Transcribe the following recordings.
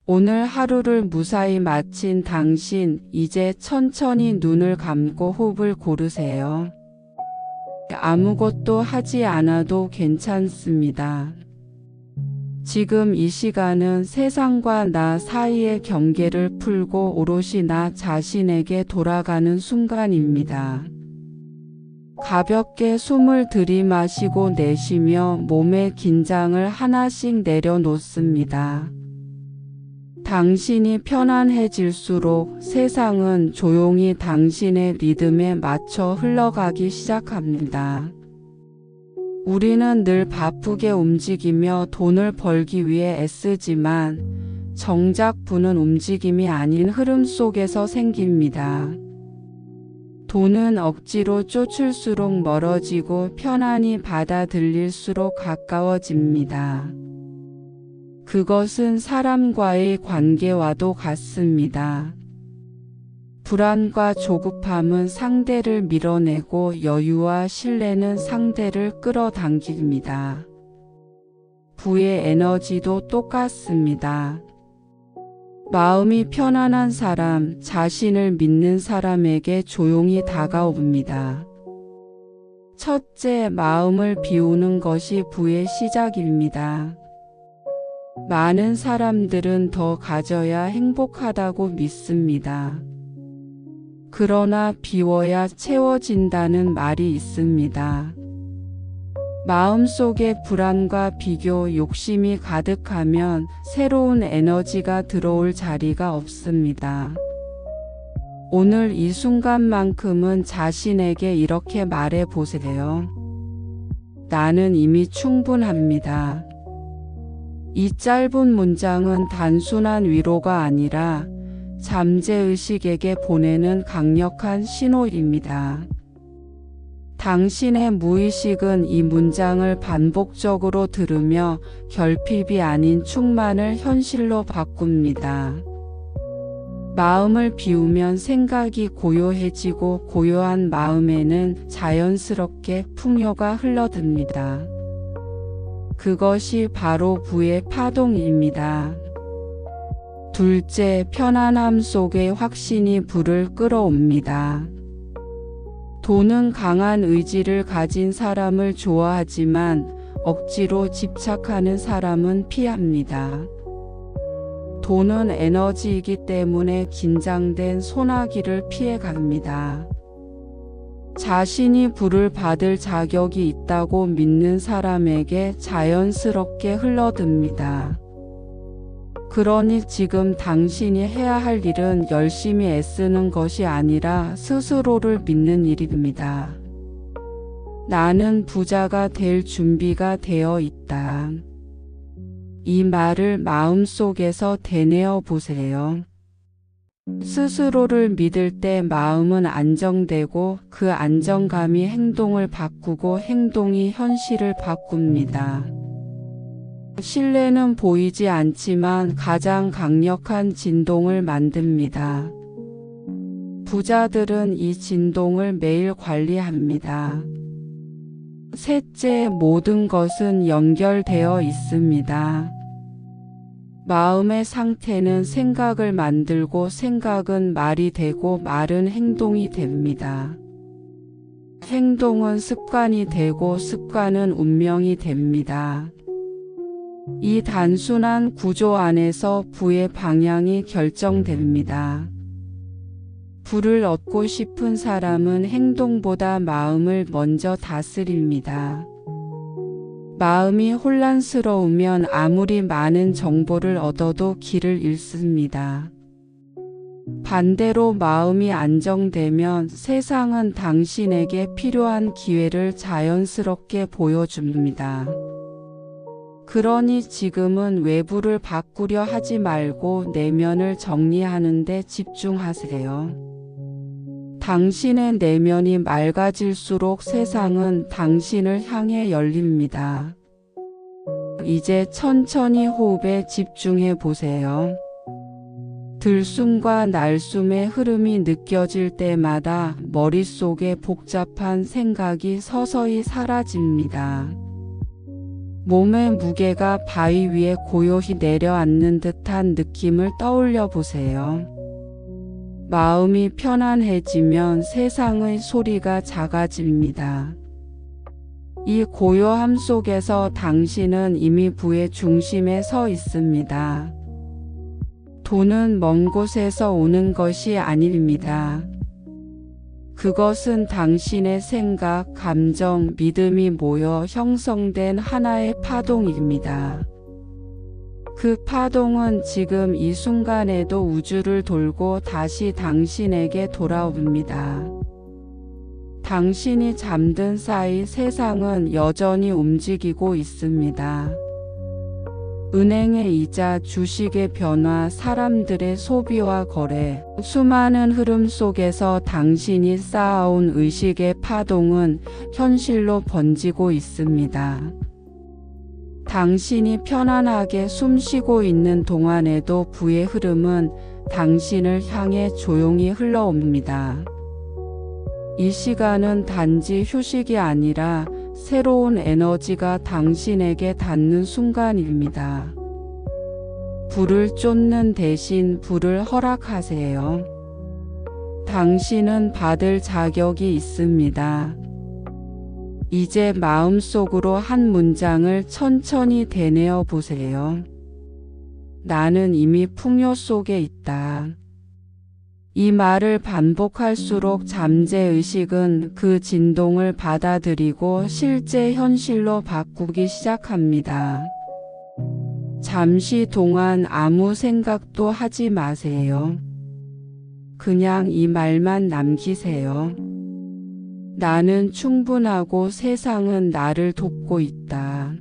오늘 하루를 무사히 마친 당신, 이제 천천히 눈을 감고 호흡을 고르세요. 아무것도 하지 않아도 괜찮습니다. 지금 이 시간은 세상과 나 사이의 경계를 풀고 오롯이 나 자신에게 돌아가는 순간입니다. 가볍게 숨을 들이마시고 내쉬며 몸의 긴장을 하나씩 내려놓습니다. 당신이 편안해질수록 세상은 조용히 당신의 리듬에 맞춰 흘러가기 시작합니다. 우리는 늘 바쁘게 움직이며 돈을 벌기 위해 애쓰지만 정작 부는 움직임이 아닌 흐름 속에서 생깁니다. 돈은 억지로 쫓을수록 멀어지고 편안히 받아들일수록 가까워집니다. 그것은 사람과의 관계와도 같습니다. 불안과 조급함은 상대를 밀어내고 여유와 신뢰는 상대를 끌어당깁니다. 부의 에너지도 똑같습니다. 마음이 편안한 사람, 자신을 믿는 사람에게 조용히 다가옵니다. 첫째, 마음을 비우는 것이 부의 시작입니다. 많은 사람들은 더 가져야 행복하다고 믿습니다. 그러나 비워야 채워진다는 말이 있습니다. 마음속에 불안과 비교, 욕심이 가득하면 새로운 에너지가 들어올 자리가 없습니다. 오늘 이 순간만큼은 자신에게 이렇게 말해 보세요. 나는 이미 충분합니다. 이 짧은 문장은 단순한 위로가 아니라 잠재의식에게 보내는 강력한 신호입니다. 당신의 무의식은 이 문장을 반복적으로 들으며 결핍이 아닌 충만을 현실로 바꿉니다. 마음을 비우면 생각이 고요해지고 고요한 마음에는 자연스럽게 풍요가 흘러듭니다. 그것이 바로 부의 파동입니다. 둘째, 편안함 속에 확신이 불을 끌어옵니다. 돈은 강한 의지를 가진 사람을 좋아하지만 억지로 집착하는 사람은 피합니다. 돈은 에너지이기 때문에 긴장된 소나기를 피해갑니다. 자신이 불을 받을 자격이 있다고 믿는 사람에게 자연스럽게 흘러듭니다. 그러니 지금 당신이 해야 할 일은 열심히 애쓰는 것이 아니라 스스로를 믿는 일입니다. 나는 부자가 될 준비가 되어 있다. 이 말을 마음속에서 되뇌어 보세요. 스스로를 믿을 때 마음은 안정되고 그 안정감이 행동을 바꾸고 행동이 현실을 바꿉니다. 신뢰는 보이지 않지만 가장 강력한 진동을 만듭니다. 부자들은 이 진동을 매일 관리합니다. 셋째, 모든 것은 연결되어 있습니다. 마음의 상태는 생각을 만들고 생각은 말이 되고 말은 행동이 됩니다. 행동은 습관이 되고 습관은 운명이 됩니다. 이 단순한 구조 안에서 부의 방향이 결정됩니다. 부를 얻고 싶은 사람은 행동보다 마음을 먼저 다스립니다. 마음이 혼란스러우면 아무리 많은 정보를 얻어도 길을 잃습니다. 반대로 마음이 안정되면 세상은 당신에게 필요한 기회를 자연스럽게 보여줍니다. 그러니 지금은 외부를 바꾸려 하지 말고 내면을 정리하는 데 집중하세요. 당신의 내면이 맑아질수록 세상은 당신을 향해 열립니다. 이제 천천히 호흡에 집중해 보세요. 들숨과 날숨의 흐름이 느껴질 때마다 머릿속에 복잡한 생각이 서서히 사라집니다. 몸의 무게가 바위 위에 고요히 내려앉는 듯한 느낌을 떠올려 보세요. 마음이 편안해지면 세상의 소리가 작아집니다. 이 고요함 속에서 당신은 이미 부의 중심에 서 있습니다. 돈은 먼 곳에서 오는 것이 아닙니다. 그것은 당신의 생각, 감정, 믿음이 모여 형성된 하나의 파동입니다. 그 파동은 지금 이 순간에도 우주를 돌고 다시 당신에게 돌아옵니다. 당신이 잠든 사이 세상은 여전히 움직이고 있습니다. 은행의 이자, 주식의 변화, 사람들의 소비와 거래, 수많은 흐름 속에서 당신이 쌓아온 의식의 파동은 현실로 번지고 있습니다. 당신이 편안하게 숨쉬고 있는 동안에도 부의 흐름은 당신을 향해 조용히 흘러옵니다. 이 시간은 단지 휴식이 아니라 새로운 에너지가 당신에게 닿는 순간입니다. 불을 쫓는 대신 불을 허락하세요. 당신은 받을 자격이 있습니다. 이제 마음속으로 한 문장을 천천히 되뇌어 보세요. 나는 이미 풍요 속에 있다. 이 말을 반복할수록 잠재의식은 그 진동을 받아들이고 실제 현실로 바꾸기 시작합니다. 잠시 동안 아무 생각도 하지 마세요. 그냥 이 말만 남기세요. 나는 충분하고 세상은 나를 돕고 있다.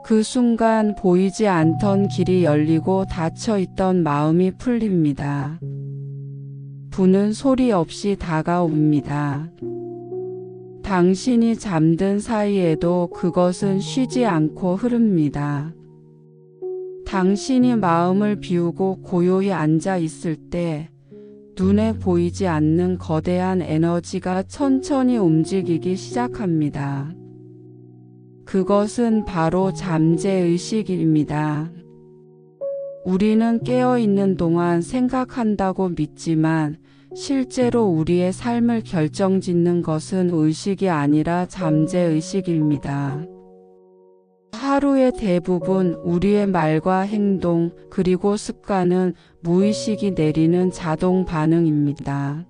그 순간 보이지 않던 길이 열리고 닫혀있던 마음이 풀립니다. 부는 소리 없이 다가옵니다. 당신이 잠든 사이에도 그것은 쉬지 않고 흐릅니다. 당신이 마음을 비우고 고요히 앉아 있을 때 눈에 보이지 않는 거대한 에너지가 천천히 움직이기 시작합니다. 그것은 바로 잠재의식입니다. 우리는 깨어있는 동안 생각한다고 믿지만 실제로 우리의 삶을 결정짓는 것은 의식이 아니라 잠재의식입니다. 하루의 대부분 우리의 말과 행동 그리고 습관은 무의식이 내리는 자동 반응입니다.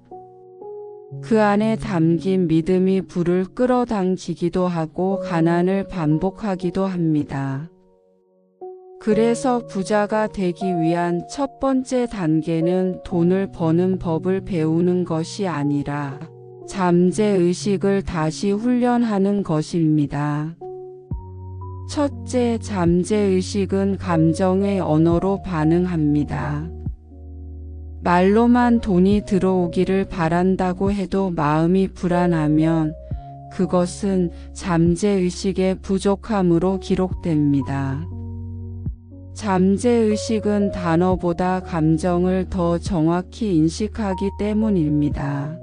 그 안에 담긴 믿음이 불을 끌어당기기도 하고 가난을 반복하기도 합니다. 그래서 부자가 되기 위한 첫 번째 단계는 돈을 버는 법을 배우는 것이 아니라 잠재의식을 다시 훈련하는 것입니다. 첫째, 잠재의식은 감정의 언어로 반응합니다. 말로만 돈이 들어오기를 바란다고 해도 마음이 불안하면 그것은 잠재의식의 부족함으로 기록됩니다. 잠재의식은 단어보다 감정을 더 정확히 인식하기 때문입니다.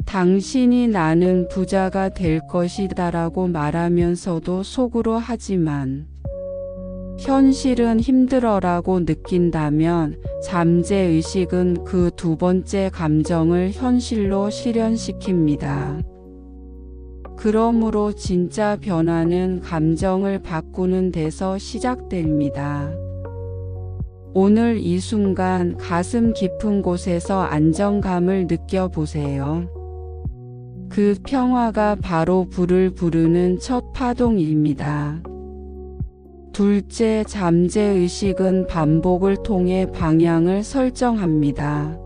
당신이 나는 부자가 될 것이다라고 말하면서도 속으로 하지만 현실은 힘들어라고 느낀다면 잠재의식은 그 두 번째 감정을 현실로 실현시킵니다. 그러므로 진짜 변화는 감정을 바꾸는 데서 시작됩니다. 오늘 이 순간 가슴 깊은 곳에서 안정감을 느껴보세요. 그 평화가 바로 불을 부르는 첫 파동입니다. 둘째, 잠재의식은 반복을 통해 방향을 설정합니다.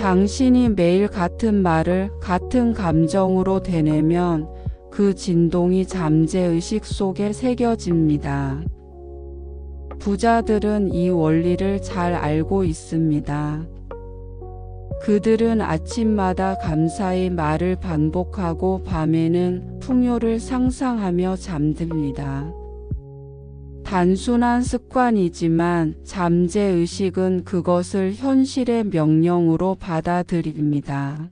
당신이 매일 같은 말을 같은 감정으로 되뇌면 그 진동이 잠재의식 속에 새겨집니다. 부자들은 이 원리를 잘 알고 있습니다. 그들은 아침마다 감사의 말을 반복하고 밤에는 풍요를 상상하며 잠듭니다. 단순한 습관이지만 잠재의식은 그것을 현실의 명령으로 받아들입니다.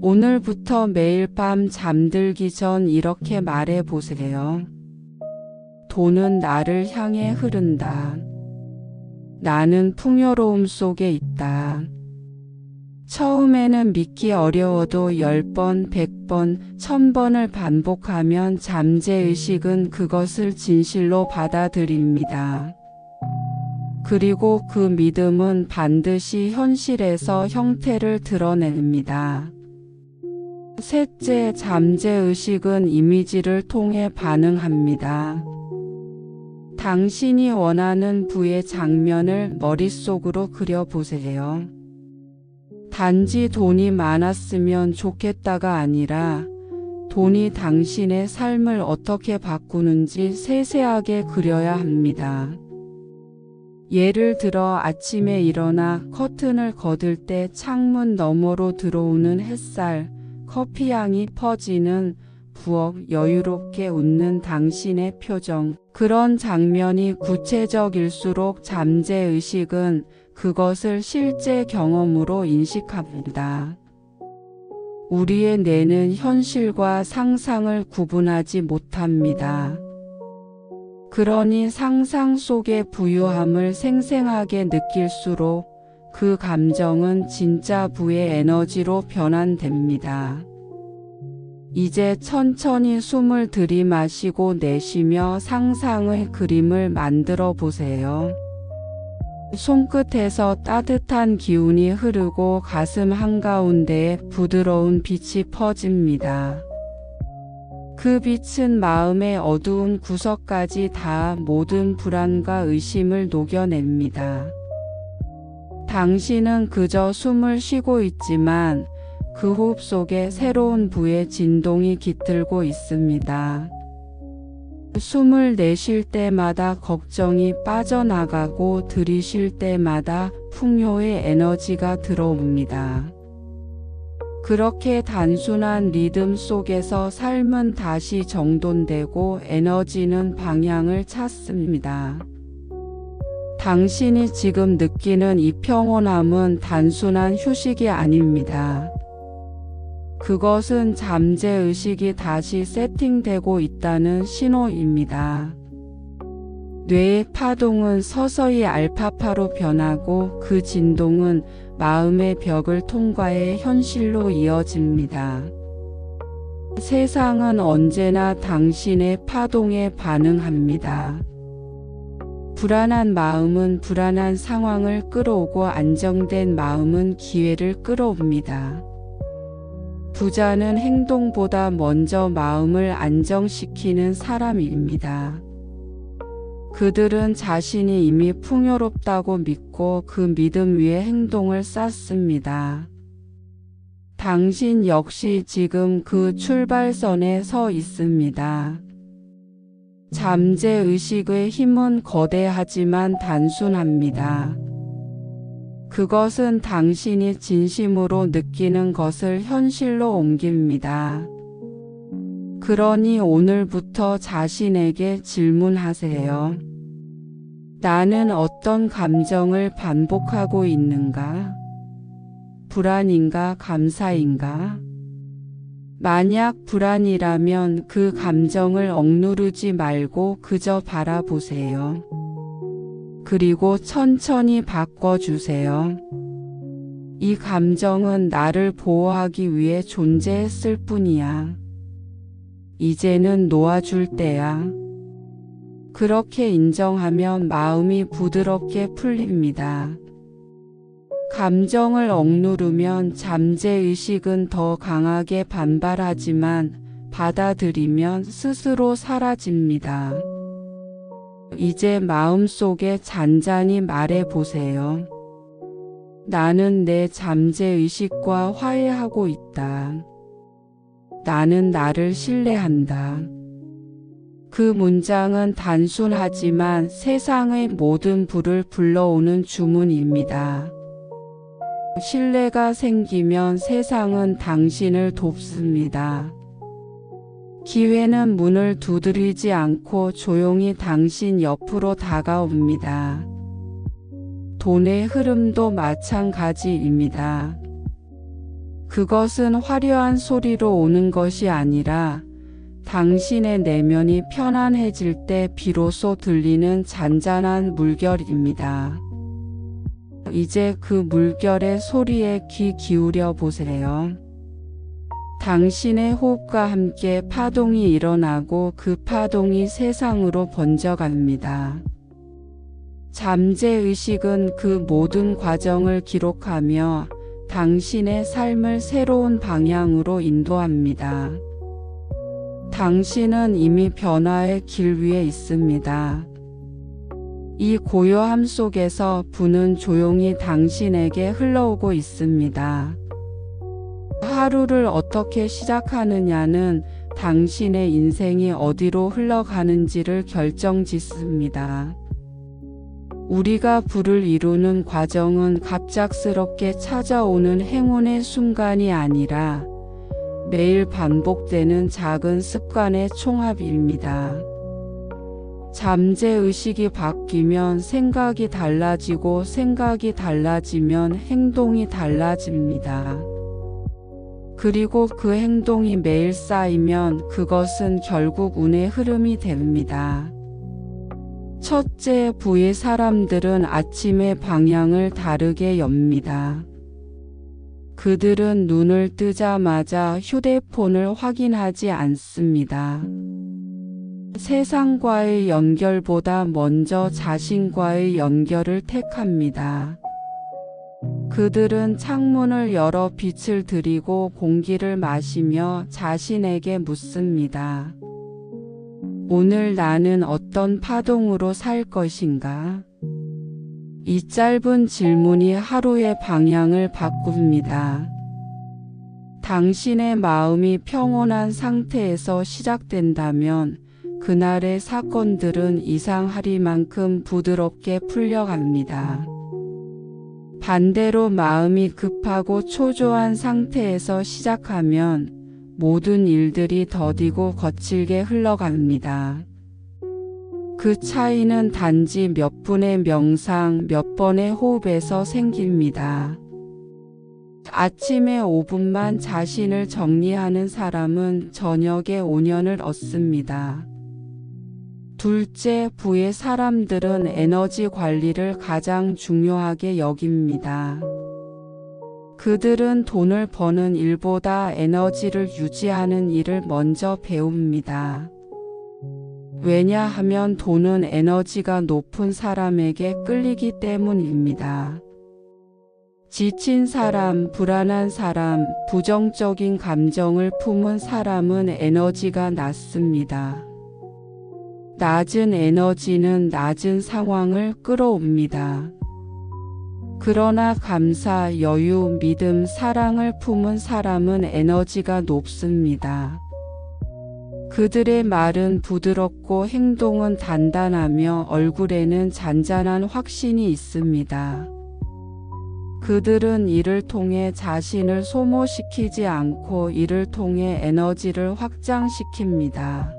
오늘부터 매일 밤 잠들기 전 이렇게 말해 보세요. 돈은 나를 향해 흐른다. 나는 풍요로움 속에 있다. 처음에는 믿기 어려워도 10번, 100번, 1000번을 반복하면 잠재의식은 그것을 진실로 받아들입니다. 그리고 그 믿음은 반드시 현실에서 형태를 드러냅니다. 셋째, 잠재의식은 이미지를 통해 반응합니다. 당신이 원하는 부의 장면을 머릿속으로 그려보세요. 단지 돈이 많았으면 좋겠다가 아니라 돈이 당신의 삶을 어떻게 바꾸는지 세세하게 그려야 합니다. 예를 들어 아침에 일어나 커튼을 걷을 때 창문 너머로 들어오는 햇살, 커피향이 퍼지는 부엌, 여유롭게 웃는 당신의 표정. 그런 장면이 구체적일수록 잠재의식은 그것을 실제 경험으로 인식합니다. 우리의 뇌는 현실과 상상을 구분하지 못합니다. 그러니 상상 속의 부유함을 생생하게 느낄수록 그 감정은 진짜 부의 에너지로 변환됩니다. 이제 천천히 숨을 들이마시고 내쉬며 상상의 그림을 만들어 보세요. 손끝에서 따뜻한 기운이 흐르고 가슴 한가운데에 부드러운 빛이 퍼집니다. 그 빛은 마음의 어두운 구석까지 닿아 모든 불안과 의심을 녹여냅니다. 당신은 그저 숨을 쉬고 있지만 그 호흡 속에 새로운 부의 진동이 깃들고 있습니다. 숨을 내쉴 때마다 걱정이 빠져나가고 들이쉴 때마다 풍요의 에너지가 들어옵니다. 그렇게 단순한 리듬 속에서 삶은 다시 정돈되고 에너지는 방향을 찾습니다. 당신이 지금 느끼는 이 평온함은 단순한 휴식이 아닙니다. 그것은 잠재의식이 다시 세팅되고 있다는 신호입니다. 뇌의 파동은 서서히 알파파로 변하고 그 진동은 마음의 벽을 통과해 현실로 이어집니다. 세상은 언제나 당신의 파동에 반응합니다. 불안한 마음은 불안한 상황을 끌어오고 안정된 마음은 기회를 끌어옵니다. 부자는 행동보다 먼저 마음을 안정시키는 사람입니다. 그들은 자신이 이미 풍요롭다고 믿고 그 믿음 위에 행동을 쌓습니다. 당신 역시 지금 그 출발선에 서 있습니다. 잠재의식의 힘은 거대하지만 단순합니다. 그것은 당신이 진심으로 느끼는 것을 현실로 옮깁니다. 그러니 오늘부터 자신에게 질문하세요. 나는 어떤 감정을 반복하고 있는가? 불안인가? 감사인가? 만약 불안이라면 그 감정을 억누르지 말고 그저 바라보세요. 그리고 천천히 바꿔주세요. 이 감정은 나를 보호하기 위해 존재했을 뿐이야. 이제는 놓아줄 때야. 그렇게 인정하면 마음이 부드럽게 풀립니다. 감정을 억누르면 잠재의식은 더 강하게 반발하지만 받아들이면 스스로 사라집니다. 이제 마음속에 잔잔히 말해보세요. 나는 내 잠재의식과 화해하고 있다. 나는 나를 신뢰한다. 그 문장은 단순하지만 세상의 모든 불을 불러오는 주문입니다. 신뢰가 생기면 세상은 당신을 돕습니다. 기회는 문을 두드리지 않고 조용히 당신 옆으로 다가옵니다. 돈의 흐름도 마찬가지입니다. 그것은 화려한 소리로 오는 것이 아니라 당신의 내면이 편안해질 때 비로소 들리는 잔잔한 물결입니다. 이제 그 물결의 소리에 귀 기울여 보세요. 당신의 호흡과 함께 파동이 일어나고 그 파동이 세상으로 번져갑니다. 잠재의식은 그 모든 과정을 기록하며 당신의 삶을 새로운 방향으로 인도합니다. 당신은 이미 변화의 길 위에 있습니다. 이 고요함 속에서 부는 조용히 당신에게 흘러오고 있습니다. 하루를 어떻게 시작하느냐는 당신의 인생이 어디로 흘러가는지를 결정짓습니다. 우리가 부를 이루는 과정은 갑작스럽게 찾아오는 행운의 순간이 아니라 매일 반복되는 작은 습관의 총합입니다. 잠재의식이 바뀌면 생각이 달라지고 생각이 달라지면 행동이 달라집니다. 그리고 그 행동이 매일 쌓이면 그것은 결국 운의 흐름이 됩니다. 첫째, 부의 사람들은 아침의 방향을 다르게 엽니다. 그들은 눈을 뜨자마자 휴대폰을 확인하지 않습니다. 세상과의 연결보다 먼저 자신과의 연결을 택합니다. 그들은 창문을 열어 빛을 들이고 공기를 마시며 자신에게 묻습니다. 오늘 나는 어떤 파동으로 살 것인가? 이 짧은 질문이 하루의 방향을 바꿉니다. 당신의 마음이 평온한 상태에서 시작된다면 그날의 사건들은 이상하리만큼 부드럽게 풀려갑니다. 반대로 마음이 급하고 초조한 상태에서 시작하면 모든 일들이 더디고 거칠게 흘러갑니다. 그 차이는 단지 몇 분의 명상, 몇 번의 호흡에서 생깁니다. 아침에 5분만 자신을 정리하는 사람은 저녁에 5년을 얻습니다. 둘째, 부의 사람들은 에너지 관리를 가장 중요하게 여깁니다. 그들은 돈을 버는 일보다 에너지를 유지하는 일을 먼저 배웁니다. 왜냐하면 돈은 에너지가 높은 사람에게 끌리기 때문입니다. 지친 사람, 불안한 사람, 부정적인 감정을 품은 사람은 에너지가 낮습니다. 낮은 에너지는 낮은 상황을 끌어옵니다. 그러나 감사, 여유, 믿음, 사랑을 품은 사람은 에너지가 높습니다. 그들의 말은 부드럽고 행동은 단단하며 얼굴에는 잔잔한 확신이 있습니다. 그들은 이를 통해 자신을 소모시키지 않고 이를 통해 에너지를 확장시킵니다.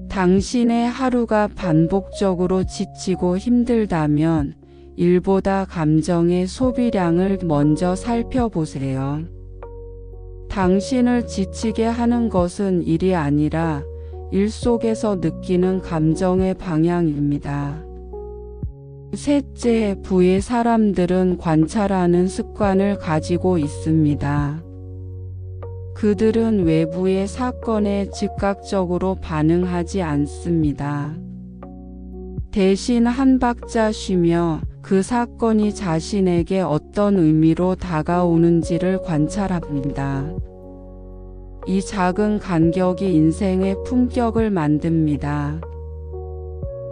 당신의 하루가 반복적으로 지치고 힘들다면 일보다 감정의 소비량을 먼저 살펴보세요. 당신을 지치게 하는 것은 일이 아니라 일 속에서 느끼는 감정의 방향입니다. 셋째, 부의 사람들은 관찰하는 습관을 가지고 있습니다. 그들은 외부의 사건에 즉각적으로 반응하지 않습니다. 대신 한 박자 쉬며 그 사건이 자신에게 어떤 의미로 다가오는지를 관찰합니다. 이 작은 간격이 인생의 품격을 만듭니다.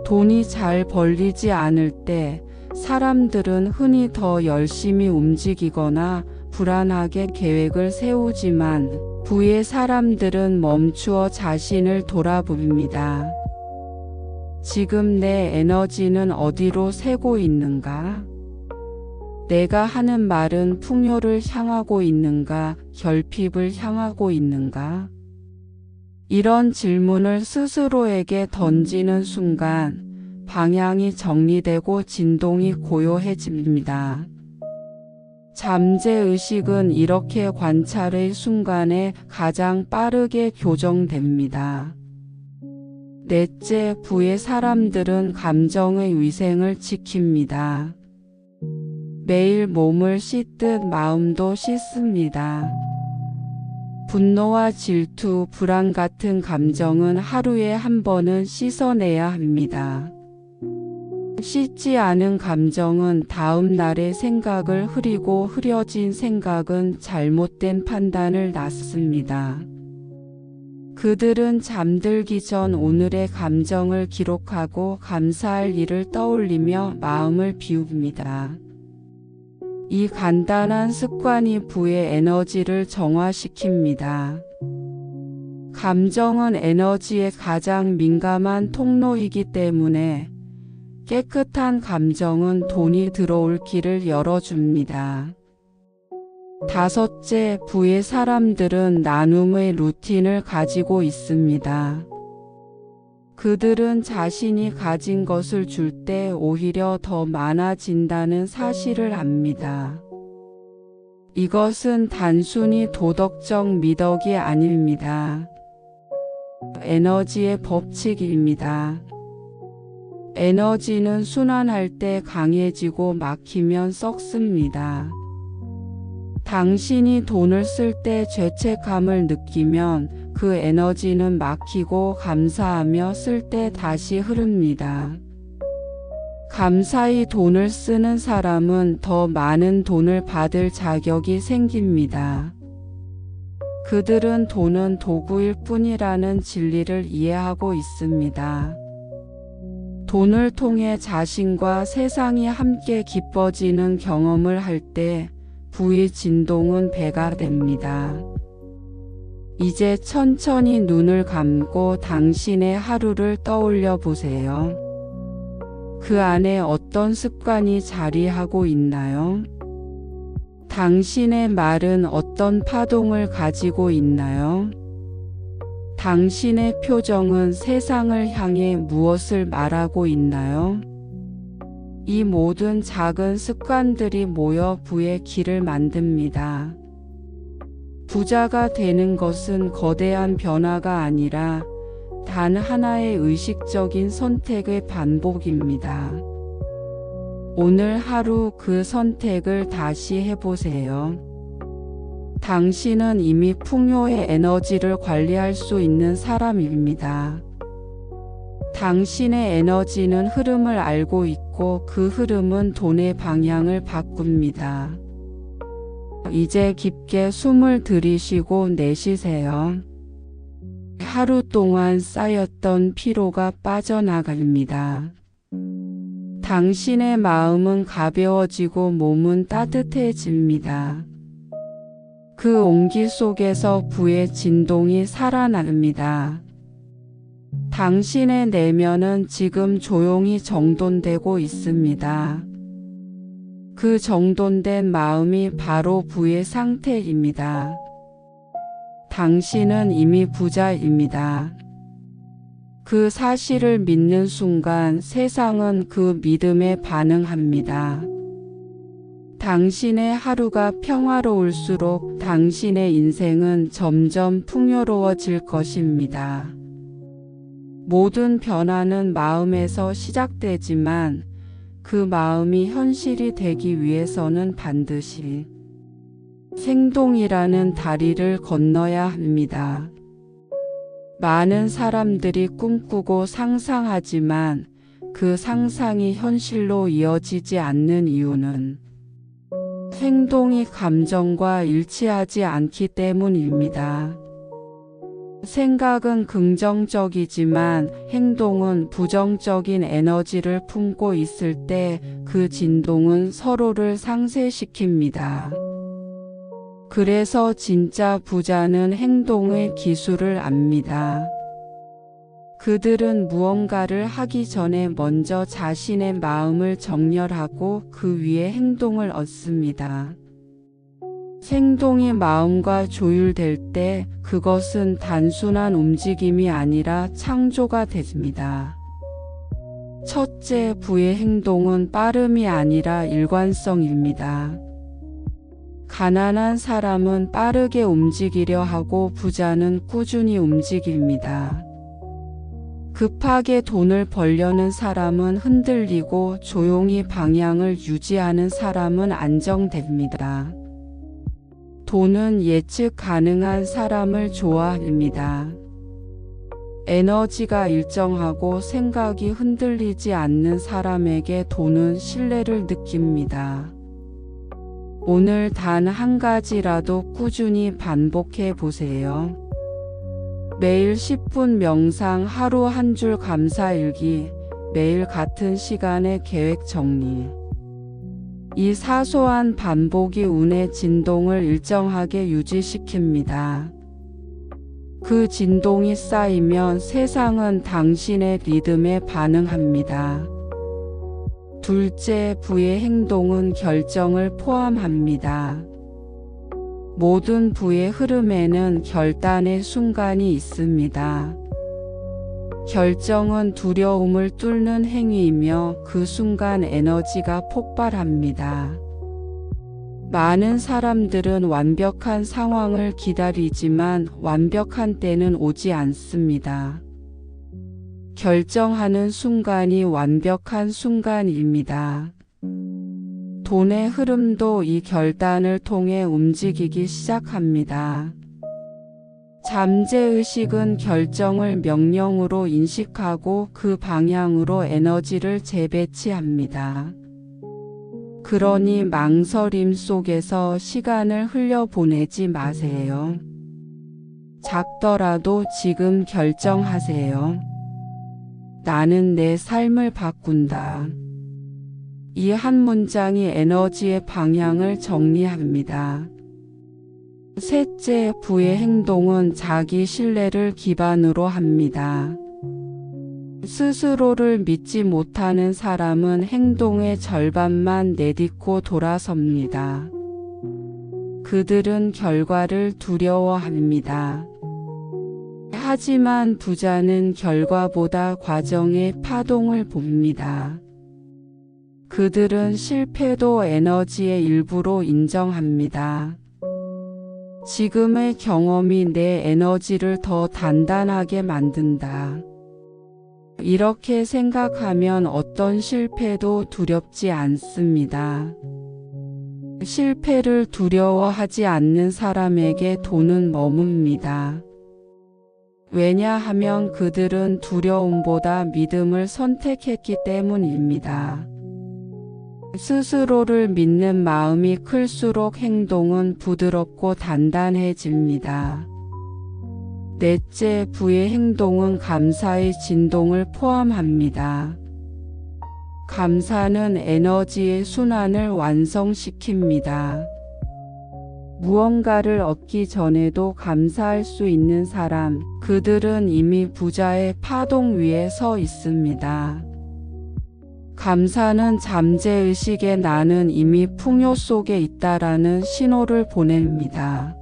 돈이 잘 벌리지 않을 때 사람들은 흔히 더 열심히 움직이거나 불안하게 계획을 세우지만 부의 사람들은 멈추어 자신을 돌아봅니다. 지금 내 에너지는 어디로 새고 있는가? 내가 하는 말은 풍요를 향하고 있는가? 결핍을 향하고 있는가? 이런 질문을 스스로에게 던지는 순간 방향이 정리되고 진동이 고요해집니다. 잠재의식은 이렇게 관찰의 순간에 가장 빠르게 교정됩니다. 넷째, 부의 사람들은 감정의 위생을 지킵니다. 매일 몸을 씻듯 마음도 씻습니다. 분노와 질투, 불안 같은 감정은 하루에 한 번은 씻어내야 합니다. 씻지 않은 감정은 다음 날의 생각을 흐리고 흐려진 생각은 잘못된 판단을 낳습니다. 그들은 잠들기 전 오늘의 감정을 기록하고 감사할 일을 떠올리며 마음을 비웁니다. 이 간단한 습관이 부의 에너지를 정화시킵니다. 감정은 에너지의 가장 민감한 통로이기 때문에 깨끗한 감정은 돈이 들어올 길을 열어줍니다. 다섯째, 부의 사람들은 나눔의 루틴을 가지고 있습니다. 그들은 자신이 가진 것을 줄 때 오히려 더 많아진다는 사실을 압니다. 이것은 단순히 도덕적 미덕이 아닙니다. 에너지의 법칙입니다. 에너지는 순환할 때 강해지고 막히면 썩습니다. 당신이 돈을 쓸 때 죄책감을 느끼면 그 에너지는 막히고 감사하며 쓸 때 다시 흐릅니다. 감사히 돈을 쓰는 사람은 더 많은 돈을 받을 자격이 생깁니다. 그들은 돈은 도구일 뿐이라는 진리를 이해하고 있습니다. 돈을 통해 자신과 세상이 함께 기뻐지는 경험을 할 때 부의 진동은 배가 됩니다. 이제 천천히 눈을 감고 당신의 하루를 떠올려 보세요. 그 안에 어떤 습관이 자리하고 있나요? 당신의 말은 어떤 파동을 가지고 있나요? 당신의 표정은 세상을 향해 무엇을 말하고 있나요? 이 모든 작은 습관들이 모여 부의 길을 만듭니다. 부자가 되는 것은 거대한 변화가 아니라 단 하나의 의식적인 선택의 반복입니다. 오늘 하루 그 선택을 다시 해보세요. 당신은 이미 풍요의 에너지를 관리할 수 있는 사람입니다. 당신의 에너지는 흐름을 알고 있고 그 흐름은 돈의 방향을 바꿉니다. 이제 깊게 숨을 들이쉬고 내쉬세요. 하루 동안 쌓였던 피로가 빠져나갑니다. 당신의 마음은 가벼워지고 몸은 따뜻해집니다. 그 온기 속에서 부의 진동이 살아납니다. 당신의 내면은 지금 조용히 정돈되고 있습니다. 그 정돈된 마음이 바로 부의 상태입니다. 당신은 이미 부자입니다. 그 사실을 믿는 순간 세상은 그 믿음에 반응합니다. 당신의 하루가 평화로울수록 당신의 인생은 점점 풍요로워질 것입니다. 모든 변화는 마음에서 시작되지만 그 마음이 현실이 되기 위해서는 반드시 행동이라는 다리를 건너야 합니다. 많은 사람들이 꿈꾸고 상상하지만 그 상상이 현실로 이어지지 않는 이유는 행동이 감정과 일치하지 않기 때문입니다. 생각은 긍정적이지만 행동은 부정적인 에너지를 품고 있을 때 그 진동은 서로를 상쇄시킵니다. 그래서 진짜 부자는 행동의 기술을 압니다. 그들은 무언가를 하기 전에 먼저 자신의 마음을 정렬하고 그 위에 행동을 얻습니다. 행동이 마음과 조율될 때 그것은 단순한 움직임이 아니라 창조가 됩니다. 첫째, 부의 행동은 빠름이 아니라 일관성입니다. 가난한 사람은 빠르게 움직이려 하고 부자는 꾸준히 움직입니다. 급하게 돈을 벌려는 사람은 흔들리고 조용히 방향을 유지하는 사람은 안정됩니다. 돈은 예측 가능한 사람을 좋아합니다. 에너지가 일정하고 생각이 흔들리지 않는 사람에게 돈은 신뢰를 느낍니다. 오늘 단 한 가지라도 꾸준히 반복해 보세요. 매일 10분 명상, 하루 한 줄 감사일기, 매일 같은 시간에 계획 정리. 이 사소한 반복이 운의 진동을 일정하게 유지시킵니다. 그 진동이 쌓이면 세상은 당신의 리듬에 반응합니다. 둘째, 부의 행동은 결정을 포함합니다. 모든 부의 흐름에는 결단의 순간이 있습니다. 결정은 두려움을 뚫는 행위이며 그 순간 에너지가 폭발합니다. 많은 사람들은 완벽한 상황을 기다리지만 완벽한 때는 오지 않습니다. 결정하는 순간이 완벽한 순간입니다. 돈의 흐름도 이 결단을 통해 움직이기 시작합니다. 잠재의식은 결정을 명령으로 인식하고 그 방향으로 에너지를 재배치합니다. 그러니 망설임 속에서 시간을 흘려보내지 마세요. 작더라도 지금 결정하세요. 나는 내 삶을 바꾼다. 이 한 문장이 에너지의 방향을 정리합니다. 셋째, 부의 행동은 자기 신뢰를 기반으로 합니다. 스스로를 믿지 못하는 사람은 행동의 절반만 내딛고 돌아섭니다. 그들은 결과를 두려워합니다. 하지만 부자는 결과보다 과정의 파동을 봅니다. 그들은 실패도 에너지의 일부로 인정합니다. 지금의 경험이 내 에너지를 더 단단하게 만든다. 이렇게 생각하면 어떤 실패도 두렵지 않습니다. 실패를 두려워하지 않는 사람에게 돈은 머뭅니다. 왜냐하면 그들은 두려움보다 믿음을 선택했기 때문입니다. 스스로를 믿는 마음이 클수록 행동은 부드럽고 단단해집니다. 넷째, 부의 행동은 감사의 진동을 포함합니다. 감사는 에너지의 순환을 완성시킵니다. 무언가를 얻기 전에도 감사할 수 있는 사람, 그들은 이미 부자의 파동 위에 서 있습니다. 감사는 잠재의식에 나는 이미 풍요 속에 있다라는 신호를 보냅니다.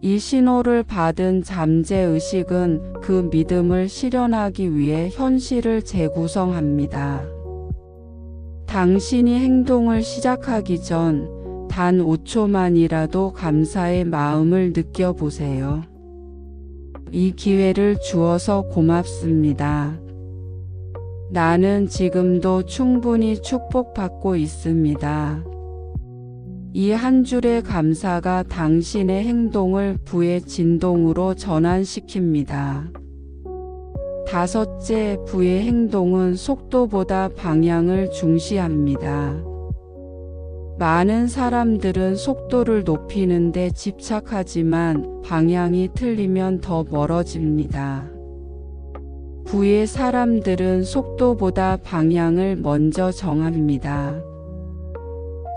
이 신호를 받은 잠재의식은 그 믿음을 실현하기 위해 현실을 재구성합니다. 당신이 행동을 시작하기 전 단 5초만이라도 감사의 마음을 느껴보세요. 이 기회를 주어서 고맙습니다. 나는 지금도 충분히 축복받고 있습니다. 이 한 줄의 감사가 당신의 행동을 부의 진동으로 전환시킵니다. 다섯째, 부의 행동은 속도보다 방향을 중시합니다. 많은 사람들은 속도를 높이는 데 집착하지만 방향이 틀리면 더 멀어집니다. 부의 사람들은 속도보다 방향을 먼저 정합니다.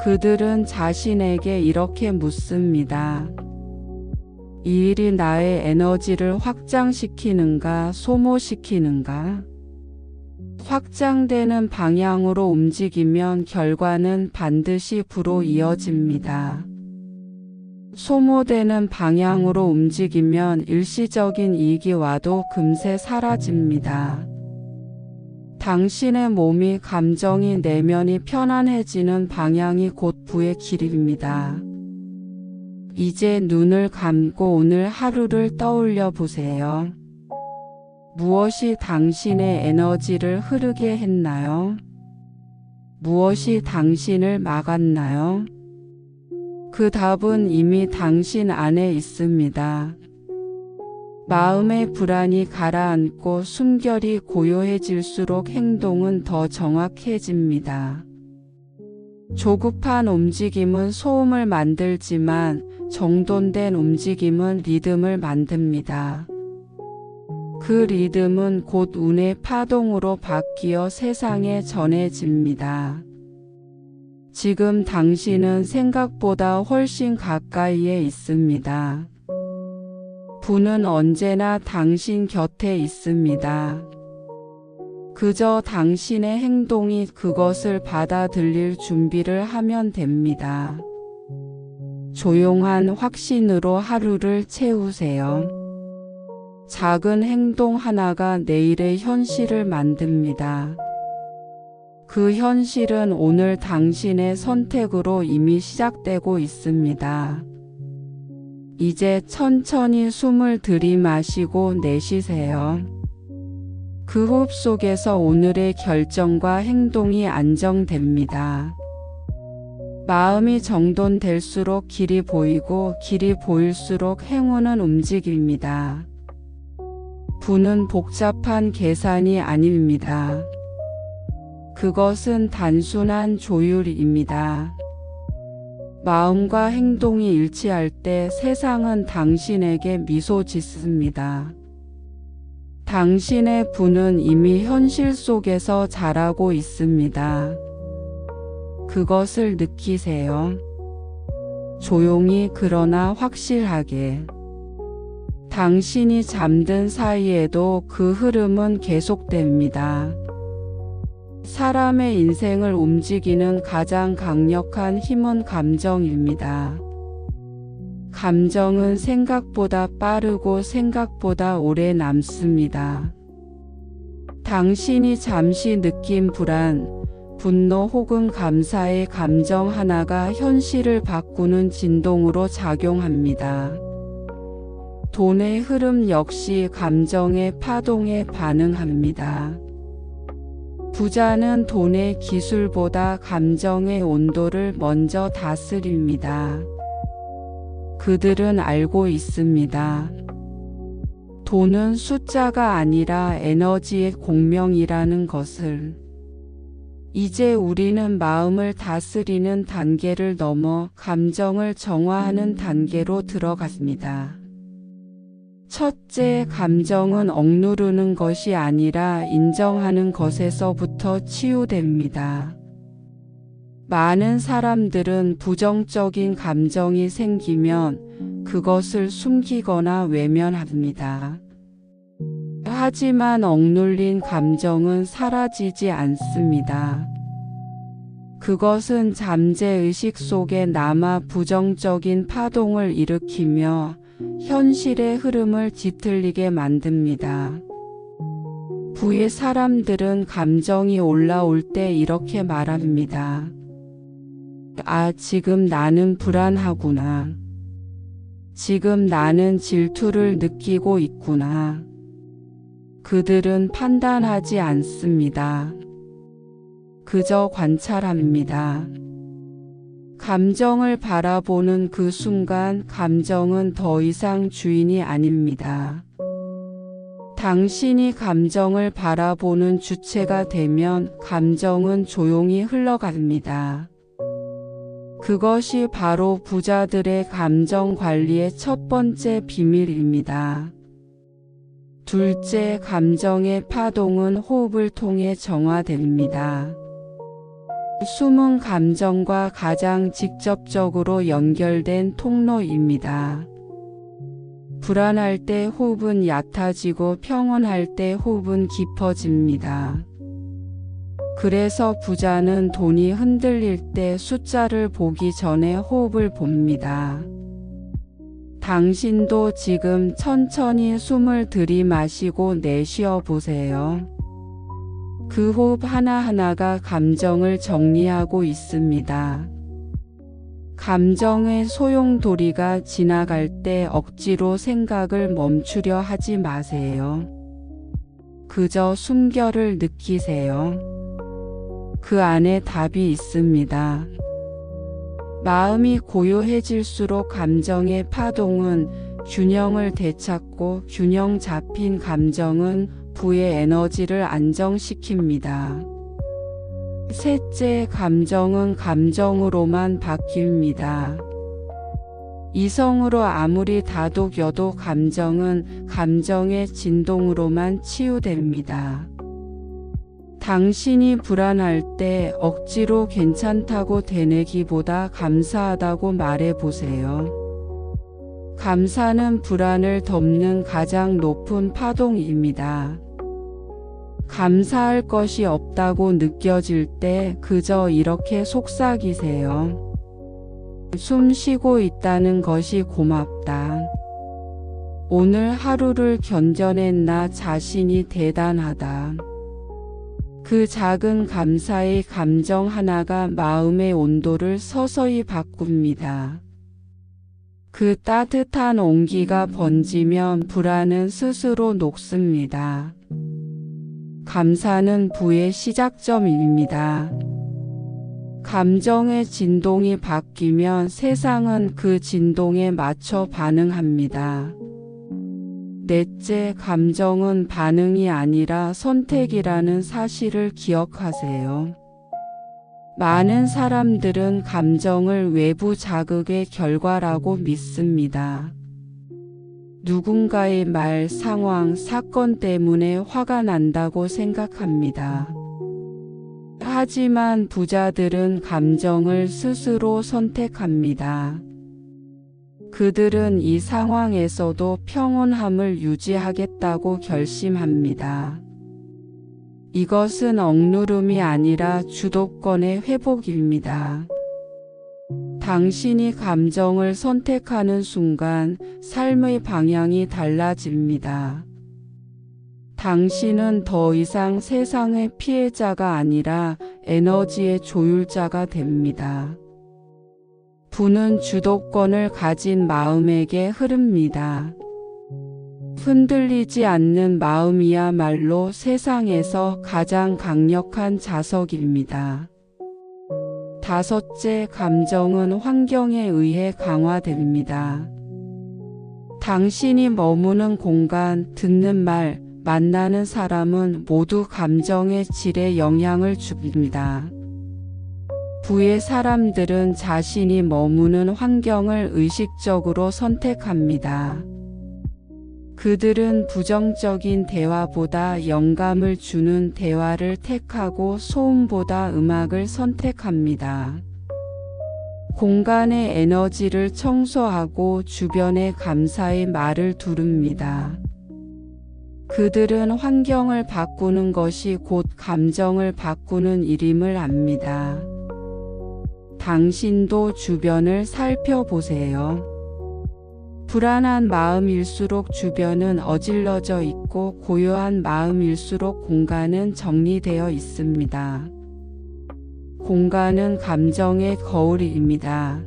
그들은 자신에게 이렇게 묻습니다. 이 일이 나의 에너지를 확장시키는가, 소모시키는가? 확장되는 방향으로 움직이면 결과는 반드시 부로 이어집니다. 소모되는 방향으로 움직이면 일시적인 이익이 와도 금세 사라집니다. 당신의 몸이, 감정이, 내면이 편안해지는 방향이 곧 부의 길입니다. 이제 눈을 감고 오늘 하루를 떠올려 보세요. 무엇이 당신의 에너지를 흐르게 했나요? 무엇이 당신을 막았나요? 그 답은 이미 당신 안에 있습니다. 마음의 불안이 가라앉고 숨결이 고요해질수록 행동은 더 정확해집니다. 조급한 움직임은 소음을 만들지만 정돈된 움직임은 리듬을 만듭니다. 그 리듬은 곧 운의 파동으로 바뀌어 세상에 전해집니다. 지금 당신은 생각보다 훨씬 가까이에 있습니다. 부는 언제나 당신 곁에 있습니다. 그저 당신의 행동이 그것을 받아들일 준비를 하면 됩니다. 조용한 확신으로 하루를 채우세요. 작은 행동 하나가 내일의 현실을 만듭니다. 그 현실은 오늘 당신의 선택으로 이미 시작되고 있습니다. 이제 천천히 숨을 들이마시고 내쉬세요. 그 호흡 속에서 오늘의 결정과 행동이 안정됩니다. 마음이 정돈될수록 길이 보이고 길이 보일수록 행운은 움직입니다. 부는 복잡한 계산이 아닙니다. 그것은 단순한 조율입니다. 마음과 행동이 일치할 때 세상은 당신에게 미소 짓습니다. 당신의 부는 이미 현실 속에서 자라고 있습니다. 그것을 느끼세요. 조용히 그러나 확실하게. 당신이 잠든 사이에도 그 흐름은 계속됩니다. 사람의 인생을 움직이는 가장 강력한 힘은 감정입니다. 감정은 생각보다 빠르고 생각보다 오래 남습니다. 당신이 잠시 느낀 불안, 분노 혹은 감사의 감정 하나가 현실을 바꾸는 진동으로 작용합니다. 돈의 흐름 역시 감정의 파동에 반응합니다. 부자는 돈의 기술보다 감정의 온도를 먼저 다스립니다. 그들은 알고 있습니다. 돈은 숫자가 아니라 에너지의 공명이라는 것을. 이제 우리는 마음을 다스리는 단계를 넘어 감정을 정화하는 단계로 들어갔습니다. 첫째, 감정은 억누르는 것이 아니라 인정하는 것에서부터 치유됩니다. 많은 사람들은 부정적인 감정이 생기면 그것을 숨기거나 외면합니다. 하지만 억눌린 감정은 사라지지 않습니다. 그것은 잠재의식 속에 남아 부정적인 파동을 일으키며 현실의 흐름을 뒤틀리게 만듭니다. 부의 사람들은 감정이 올라올 때 이렇게 말합니다. 아, 지금 나는 불안하구나. 지금 나는 질투를 느끼고 있구나. 그들은 판단하지 않습니다. 그저 관찰합니다. 감정을 바라보는 그 순간 감정은 더 이상 주인이 아닙니다. 당신이 감정을 바라보는 주체가 되면 감정은 조용히 흘러갑니다. 그것이 바로 부자들의 감정 관리의 첫 번째 비밀입니다. 둘째, 감정의 파동은 호흡을 통해 정화됩니다. 숨은 감정과 가장 직접적으로 연결된 통로입니다. 불안할 때 호흡은 얕아지고 평온할 때 호흡은 깊어집니다. 그래서 부자는 돈이 흔들릴 때 숫자를 보기 전에 호흡을 봅니다. 당신도 지금 천천히 숨을 들이마시고 내쉬어 보세요. 그 호흡 하나하나가 감정을 정리하고 있습니다. 감정의 소용돌이가 지나갈 때 억지로 생각을 멈추려 하지 마세요. 그저 숨결을 느끼세요. 그 안에 답이 있습니다. 마음이 고요해질수록 감정의 파동은 균형을 되찾고 균형 잡힌 감정은 부의 에너지를 안정시킵니다. 셋째, 감정은 감정으로만 바뀝니다. 이성으로 아무리 다독여도 감정은 감정의 진동으로만 치유됩니다. 당신이 불안할 때 억지로 괜찮다고 되뇌기보다 감사하다고 말해보세요. 감사는 불안을 덮는 가장 높은 파동입니다. 감사할 것이 없다고 느껴질 때 그저 이렇게 속삭이세요. 숨 쉬고 있다는 것이 고맙다. 오늘 하루를 견뎌낸 나 자신이 대단하다. 그 작은 감사의 감정 하나가 마음의 온도를 서서히 바꿉니다. 그 따뜻한 온기가 번지면 불안은 스스로 녹습니다. 감사는 부의 시작점입니다. 감정의 진동이 바뀌면 세상은 그 진동에 맞춰 반응합니다. 넷째, 감정은 반응이 아니라 선택이라는 사실을 기억하세요. 많은 사람들은 감정을 외부 자극의 결과라고 믿습니다. 누군가의 말, 상황, 사건 때문에 화가 난다고 생각합니다. 하지만 부자들은 감정을 스스로 선택합니다. 그들은 이 상황에서도 평온함을 유지하겠다고 결심합니다. 이것은 억누름이 아니라 주도권의 회복입니다. 당신이 감정을 선택하는 순간 삶의 방향이 달라집니다. 당신은 더 이상 세상의 피해자가 아니라 에너지의 조율자가 됩니다. 부는 주도권을 가진 마음에게 흐릅니다. 흔들리지 않는 마음이야말로 세상에서 가장 강력한 자석입니다. 다섯째, 감정은 환경에 의해 강화됩니다. 당신이 머무는 공간, 듣는 말, 만나는 사람은 모두 감정의 질에 영향을 줍니다. 부의 사람들은 자신이 머무는 환경을 의식적으로 선택합니다. 그들은 부정적인 대화보다 영감을 주는 대화를 택하고 소음보다 음악을 선택합니다. 공간의 에너지를 청소하고 주변의 감사의 말을 두릅니다. 그들은 환경을 바꾸는 것이 곧 감정을 바꾸는 일임을 압니다. 당신도 주변을 살펴보세요. 불안한 마음일수록 주변은 어질러져 있고 고요한 마음일수록 공간은 정리되어 있습니다. 공간은 감정의 거울입니다.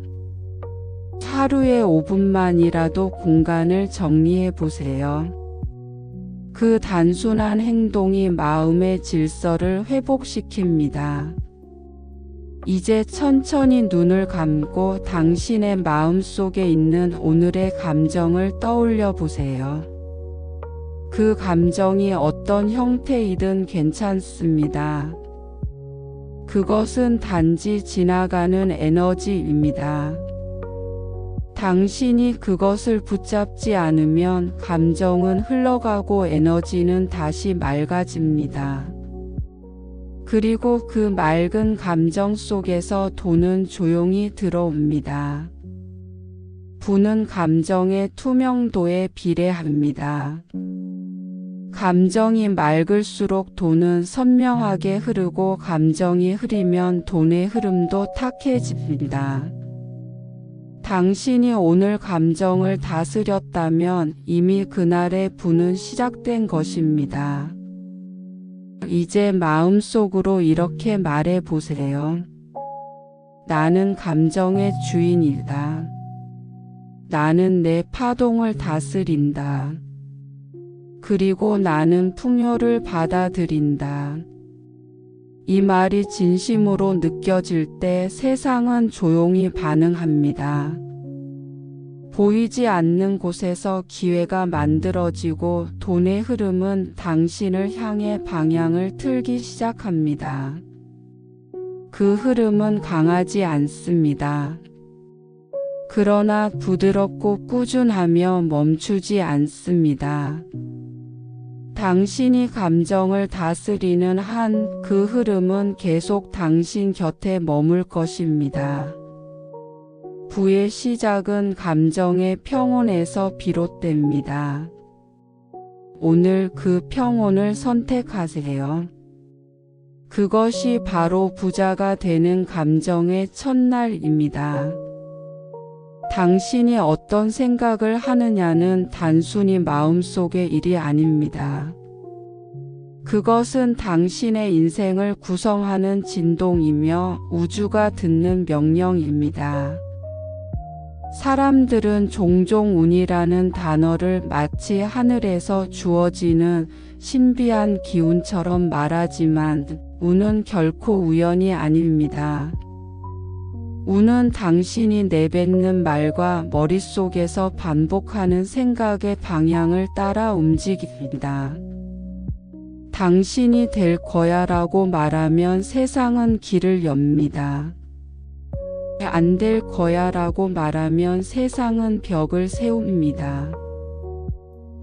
하루에 5분만이라도 공간을 정리해 보세요. 그 단순한 행동이 마음의 질서를 회복시킵니다. 이제 천천히 눈을 감고 당신의 마음속에 있는 오늘의 감정을 떠올려 보세요. 그 감정이 어떤 형태이든 괜찮습니다. 그것은 단지 지나가는 에너지입니다. 당신이 그것을 붙잡지 않으면 감정은 흘러가고 에너지는 다시 맑아집니다. 그리고 그 맑은 감정 속에서 돈은 조용히 들어옵니다. 부는 감정의 투명도에 비례합니다. 감정이 맑을수록 돈은 선명하게 흐르고 감정이 흐리면 돈의 흐름도 탁해집니다. 당신이 오늘 감정을 다스렸다면 이미 그날의 부는 시작된 것입니다. 이제 마음속으로 이렇게 말해 보세요. 나는 감정의 주인이다. 나는 내 파동을 다스린다. 그리고 나는 풍요를 받아들인다. 이 말이 진심으로 느껴질 때 세상은 조용히 반응합니다. 보이지 않는 곳에서 기회가 만들어지고 돈의 흐름은 당신을 향해 방향을 틀기 시작합니다. 그 흐름은 강하지 않습니다. 그러나 부드럽고 꾸준하며 멈추지 않습니다. 당신이 감정을 다스리는 한 그 흐름은 계속 당신 곁에 머물 것입니다. 부의 시작은 감정의 평온에서 비롯됩니다. 오늘 그 평온을 선택하세요. 그것이 바로 부자가 되는 감정의 첫날입니다. 당신이 어떤 생각을 하느냐는 단순히 마음속의 일이 아닙니다. 그것은 당신의 인생을 구성하는 진동이며 우주가 듣는 명령입니다. 사람들은 종종 운이라는 단어를 마치 하늘에서 주어지는 신비한 기운처럼 말하지만 운은 결코 우연이 아닙니다. 운은 당신이 내뱉는 말과 머릿속에서 반복하는 생각의 방향을 따라 움직입니다. 당신이 될 거야 라고 말하면 세상은 길을 엽니다. 안 될 거야 라고 말하면 세상은 벽을 세웁니다.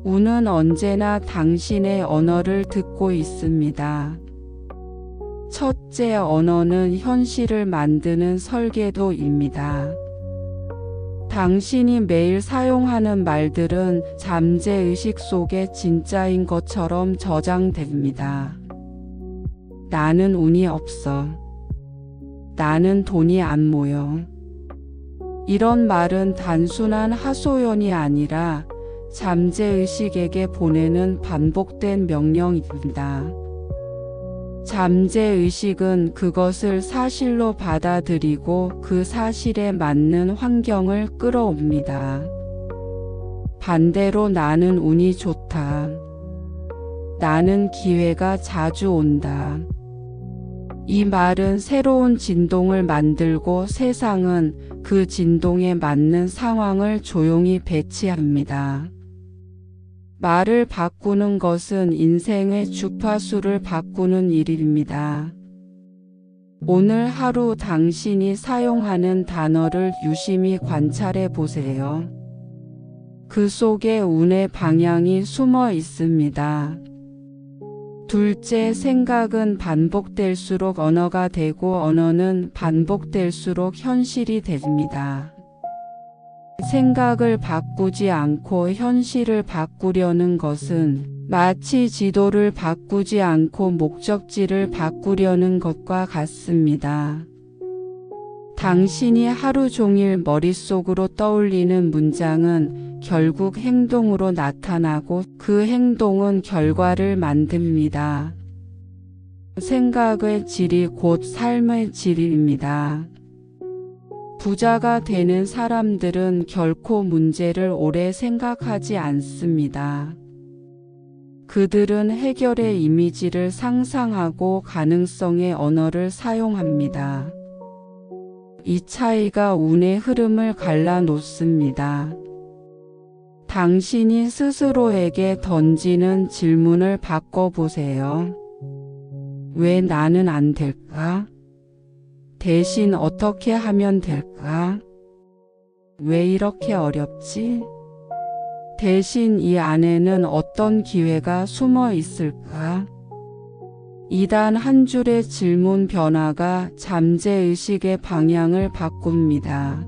운은 언제나 당신의 언어를 듣고 있습니다. 첫째 언어는 현실을 만드는 설계도입니다. 당신이 매일 사용하는 말들은 잠재의식 속에 진짜인 것처럼 저장됩니다. 나는 운이 없어. 나는 돈이 안 모여. 이런 말은 단순한 하소연이 아니라 잠재의식에게 보내는 반복된 명령입니다. 잠재의식은 그것을 사실로 받아들이고 그 사실에 맞는 환경을 끌어옵니다. 반대로 나는 운이 좋다. 나는 기회가 자주 온다. 이 말은 새로운 진동을 만들고 세상은 그 진동에 맞는 상황을 조용히 배치합니다. 말을 바꾸는 것은 인생의 주파수를 바꾸는 일입니다. 오늘 하루 당신이 사용하는 단어를 유심히 관찰해 보세요. 그 속에 운의 방향이 숨어 있습니다. 둘째, 생각은 반복될수록 언어가 되고 언어는 반복될수록 현실이 됩니다. 생각을 바꾸지 않고 현실을 바꾸려는 것은 마치 지도를 바꾸지 않고 목적지를 바꾸려는 것과 같습니다. 당신이 하루 종일 머릿속으로 떠올리는 문장은 결국 행동으로 나타나고 그 행동은 결과를 만듭니다. 생각의 질이 곧 삶의 질입니다. 부자가 되는 사람들은 결코 문제를 오래 생각하지 않습니다. 그들은 해결의 이미지를 상상하고 가능성의 언어를 사용합니다. 이 차이가 운의 흐름을 갈라놓습니다. 당신이 스스로에게 던지는 질문을 바꿔보세요. 왜 나는 안 될까? 대신 어떻게 하면 될까? 왜 이렇게 어렵지? 대신 이 안에는 어떤 기회가 숨어 있을까? 이단 한 줄의 질문 변화가 잠재의식의 방향을 바꿉니다.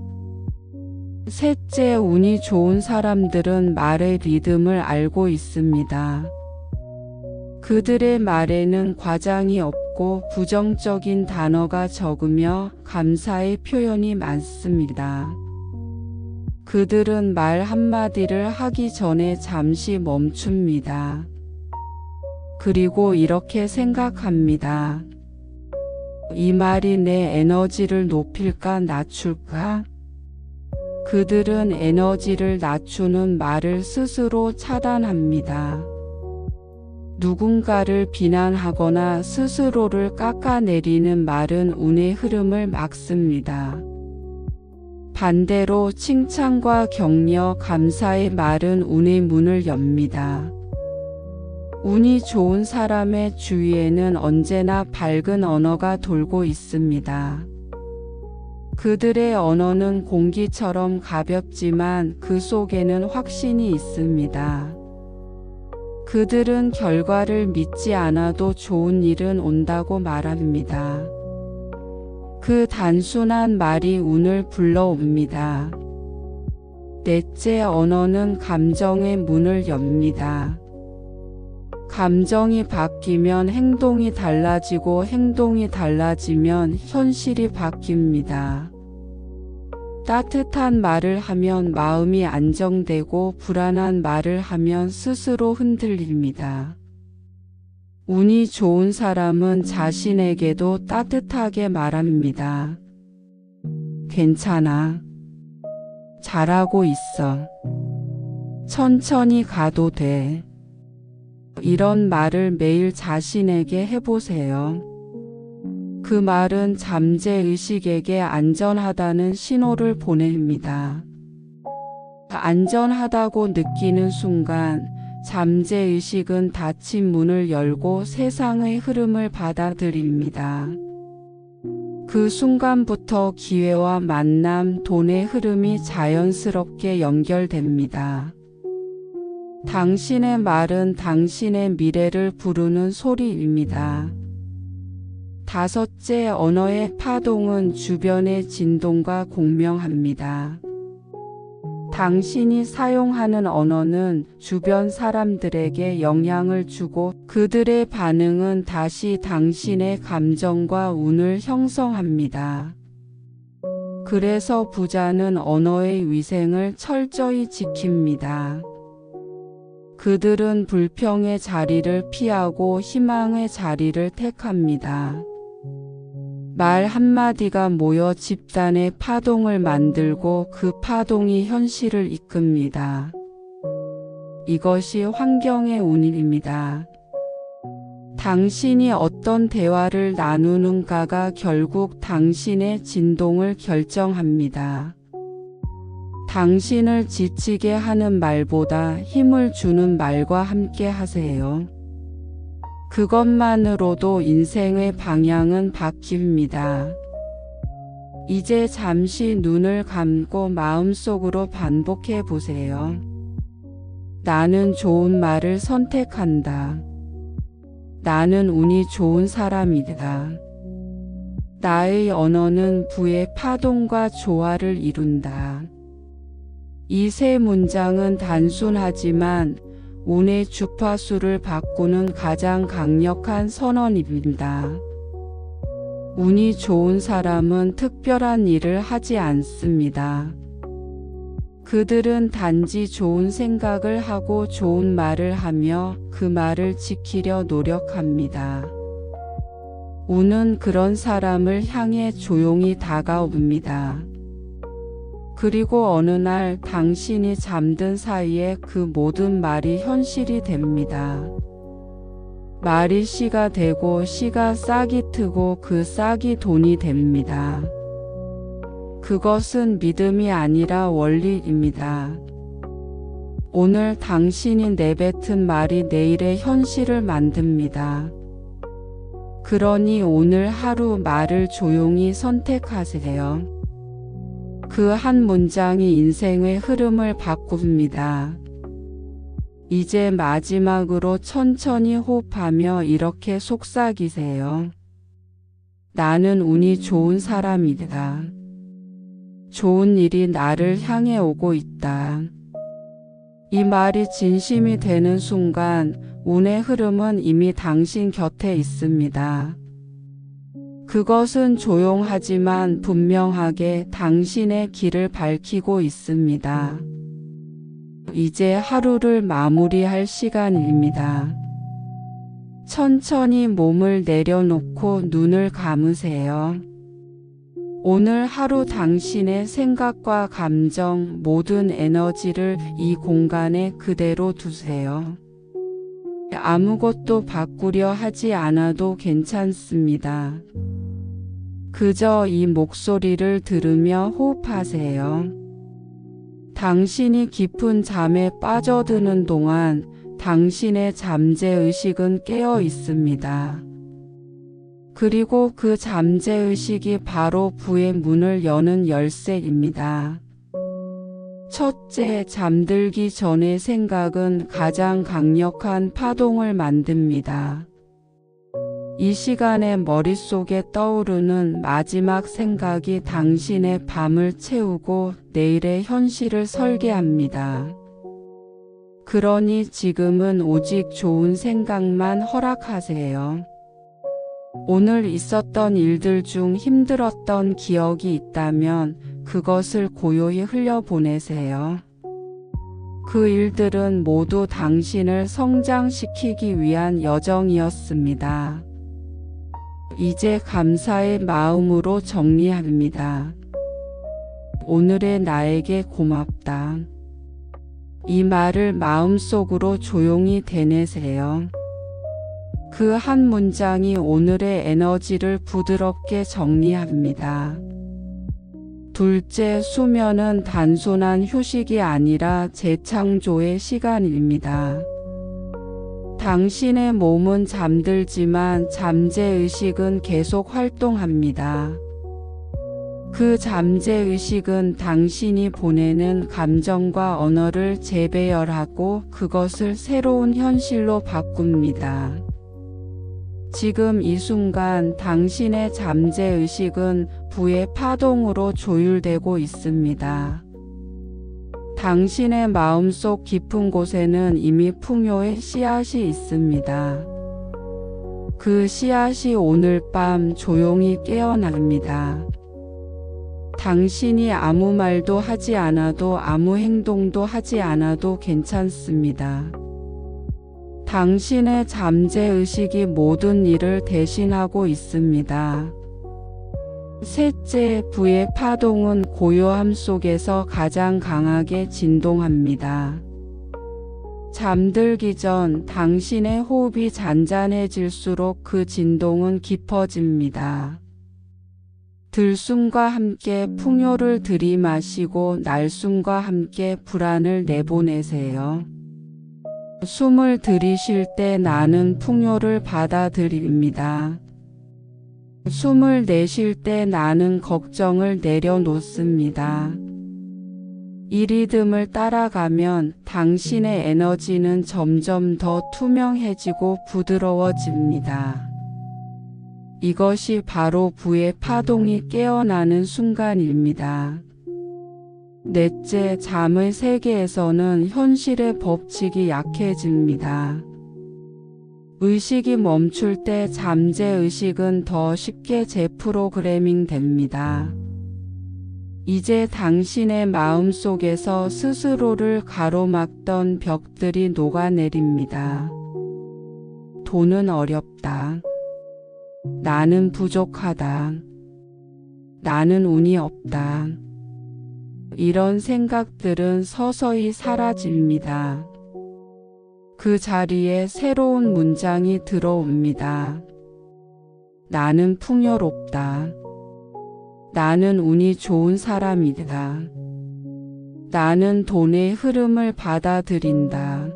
셋째, 운이 좋은 사람들은 말의 리듬을 알고 있습니다. 그들의 말에는 과장이 없고 부정적인 단어가 적으며 감사의 표현이 많습니다. 그들은 말 한마디를 하기 전에 잠시 멈춥니다. 그리고 이렇게 생각합니다. 이 말이 내 에너지를 높일까 낮출까? 그들은 에너지를 낮추는 말을 스스로 차단합니다. 누군가를 비난하거나 스스로를 깎아내리는 말은 운의 흐름을 막습니다. 반대로 칭찬과 격려, 감사의 말은 운의 문을 엽니다. 운이 좋은 사람의 주위에는 언제나 밝은 언어가 돌고 있습니다. 그들의 언어는 공기처럼 가볍지만 그 속에는 확신이 있습니다. 그들은 결과를 믿지 않아도 좋은 일은 온다고 말합니다. 그 단순한 말이 운을 불러옵니다. 넷째, 언어는 감정의 문을 엽니다. 감정이 바뀌면 행동이 달라지고 행동이 달라지면 현실이 바뀝니다. 따뜻한 말을 하면 마음이 안정되고 불안한 말을 하면 스스로 흔들립니다. 운이 좋은 사람은 자신에게도 따뜻하게 말합니다. 괜찮아. 잘하고 있어. 천천히 가도 돼. 이런 말을 매일 자신에게 해보세요. 그 말은 잠재의식에게 안전하다는 신호를 보냅니다. 안전하다고 느끼는 순간 잠재의식은 닫힌 문을 열고 세상의 흐름을 받아들입니다. 그 순간부터 기회와 만남, 돈의 흐름이 자연스럽게 연결됩니다. 당신의 말은 당신의 미래를 부르는 소리입니다. 다섯째, 언어의 파동은 주변의 진동과 공명합니다. 당신이 사용하는 언어는 주변 사람들에게 영향을 주고 그들의 반응은 다시 당신의 감정과 운을 형성합니다. 그래서 부자는 언어의 위생을 철저히 지킵니다. 그들은 불평의 자리를 피하고 희망의 자리를 택합니다. 말 한마디가 모여 집단의 파동을 만들고 그 파동이 현실을 이끕니다. 이것이 환경의 운입니다. 당신이 어떤 대화를 나누는가가 결국 당신의 진동을 결정합니다. 당신을 지치게 하는 말보다 힘을 주는 말과 함께 하세요. 그것만으로도 인생의 방향은 바뀝니다. 이제 잠시 눈을 감고 마음속으로 반복해 보세요. 나는 좋은 말을 선택한다. 나는 운이 좋은 사람이다. 나의 언어는 부의 파동과 조화를 이룬다. 이 세 문장은 단순하지만 운의 주파수를 바꾸는 가장 강력한 선언입니다. 운이 좋은 사람은 특별한 일을 하지 않습니다. 그들은 단지 좋은 생각을 하고 좋은 말을 하며 그 말을 지키려 노력합니다. 운은 그런 사람을 향해 조용히 다가옵니다. 그리고 어느 날 당신이 잠든 사이에 그 모든 말이 현실이 됩니다. 말이 씨가 되고 씨가 싹이 트고 그 싹이 돈이 됩니다. 그것은 믿음이 아니라 원리입니다. 오늘 당신이 내뱉은 말이 내일의 현실을 만듭니다. 그러니 오늘 하루 말을 조용히 선택하세요. 그 한 문장이 인생의 흐름을 바꿉니다. 이제 마지막으로 천천히 호흡하며 이렇게 속삭이세요. 나는 운이 좋은 사람이다. 좋은 일이 나를 향해 오고 있다. 이 말이 진심이 되는 순간 운의 흐름은 이미 당신 곁에 있습니다. 그것은 조용하지만 분명하게 당신의 길을 밝히고 있습니다. 이제 하루를 마무리할 시간입니다. 천천히 몸을 내려놓고 눈을 감으세요. 오늘 하루 당신의 생각과 감정, 모든 에너지를 이 공간에 그대로 두세요. 아무것도 바꾸려 하지 않아도 괜찮습니다. 그저 이 목소리를 들으며 호흡하세요. 당신이 깊은 잠에 빠져드는 동안 당신의 잠재의식은 깨어 있습니다. 그리고 그 잠재의식이 바로 부의 문을 여는 열쇠입니다. 첫째, 잠들기 전의 생각은 가장 강력한 파동을 만듭니다. 이 시간에 머릿속에 떠오르는 마지막 생각이 당신의 밤을 채우고 내일의 현실을 설계합니다. 그러니 지금은 오직 좋은 생각만 허락하세요. 오늘 있었던 일들 중 힘들었던 기억이 있다면 그것을 고요히 흘려보내세요. 그 일들은 모두 당신을 성장시키기 위한 여정이었습니다. 이제 감사의 마음으로 정리합니다. 오늘의 나에게 고맙다. 이 말을 마음속으로 조용히 되뇌세요. 그 한 문장이 오늘의 에너지를 부드럽게 정리합니다. 둘째, 수면은 단순한 휴식이 아니라 재창조의 시간입니다. 당신의 몸은 잠들지만 잠재의식은 계속 활동합니다. 그 잠재의식은 당신이 보내는 감정과 언어를 재배열하고 그것을 새로운 현실로 바꿉니다. 지금 이 순간 당신의 잠재의식은 부의 파동으로 조율되고 있습니다. 당신의 마음속 깊은 곳에는 이미 풍요의 씨앗이 있습니다. 그 씨앗이 오늘 밤 조용히 깨어납니다. 당신이 아무 말도 하지 않아도 아무 행동도 하지 않아도 괜찮습니다. 당신의 잠재의식이 모든 일을 대신하고 있습니다. 셋째, 부의 파동은 고요함 속에서 가장 강하게 진동합니다. 잠들기 전 당신의 호흡이 잔잔해질수록 그 진동은 깊어집니다. 들숨과 함께 풍요를 들이마시고 날숨과 함께 불안을 내보내세요. 숨을 들이쉴 때 나는 풍요를 받아들입니다. 숨을 내쉴 때 나는 걱정을 내려놓습니다. 이 리듬을 따라가면 당신의 에너지는 점점 더 투명해지고 부드러워집니다. 이것이 바로 부의 파동이 깨어나는 순간입니다. 넷째, 잠의 세계에서는 현실의 법칙이 약해집니다. 의식이 멈출 때 잠재의식은 더 쉽게 재프로그래밍 됩니다. 이제 당신의 마음속에서 스스로를 가로막던 벽들이 녹아내립니다. 돈은 어렵다. 나는 부족하다. 나는 운이 없다. 이런 생각들은 서서히 사라집니다. 그 자리에 새로운 문장이 들어옵니다. 나는 풍요롭다. 나는 운이 좋은 사람이다. 나는 돈의 흐름을 받아들인다.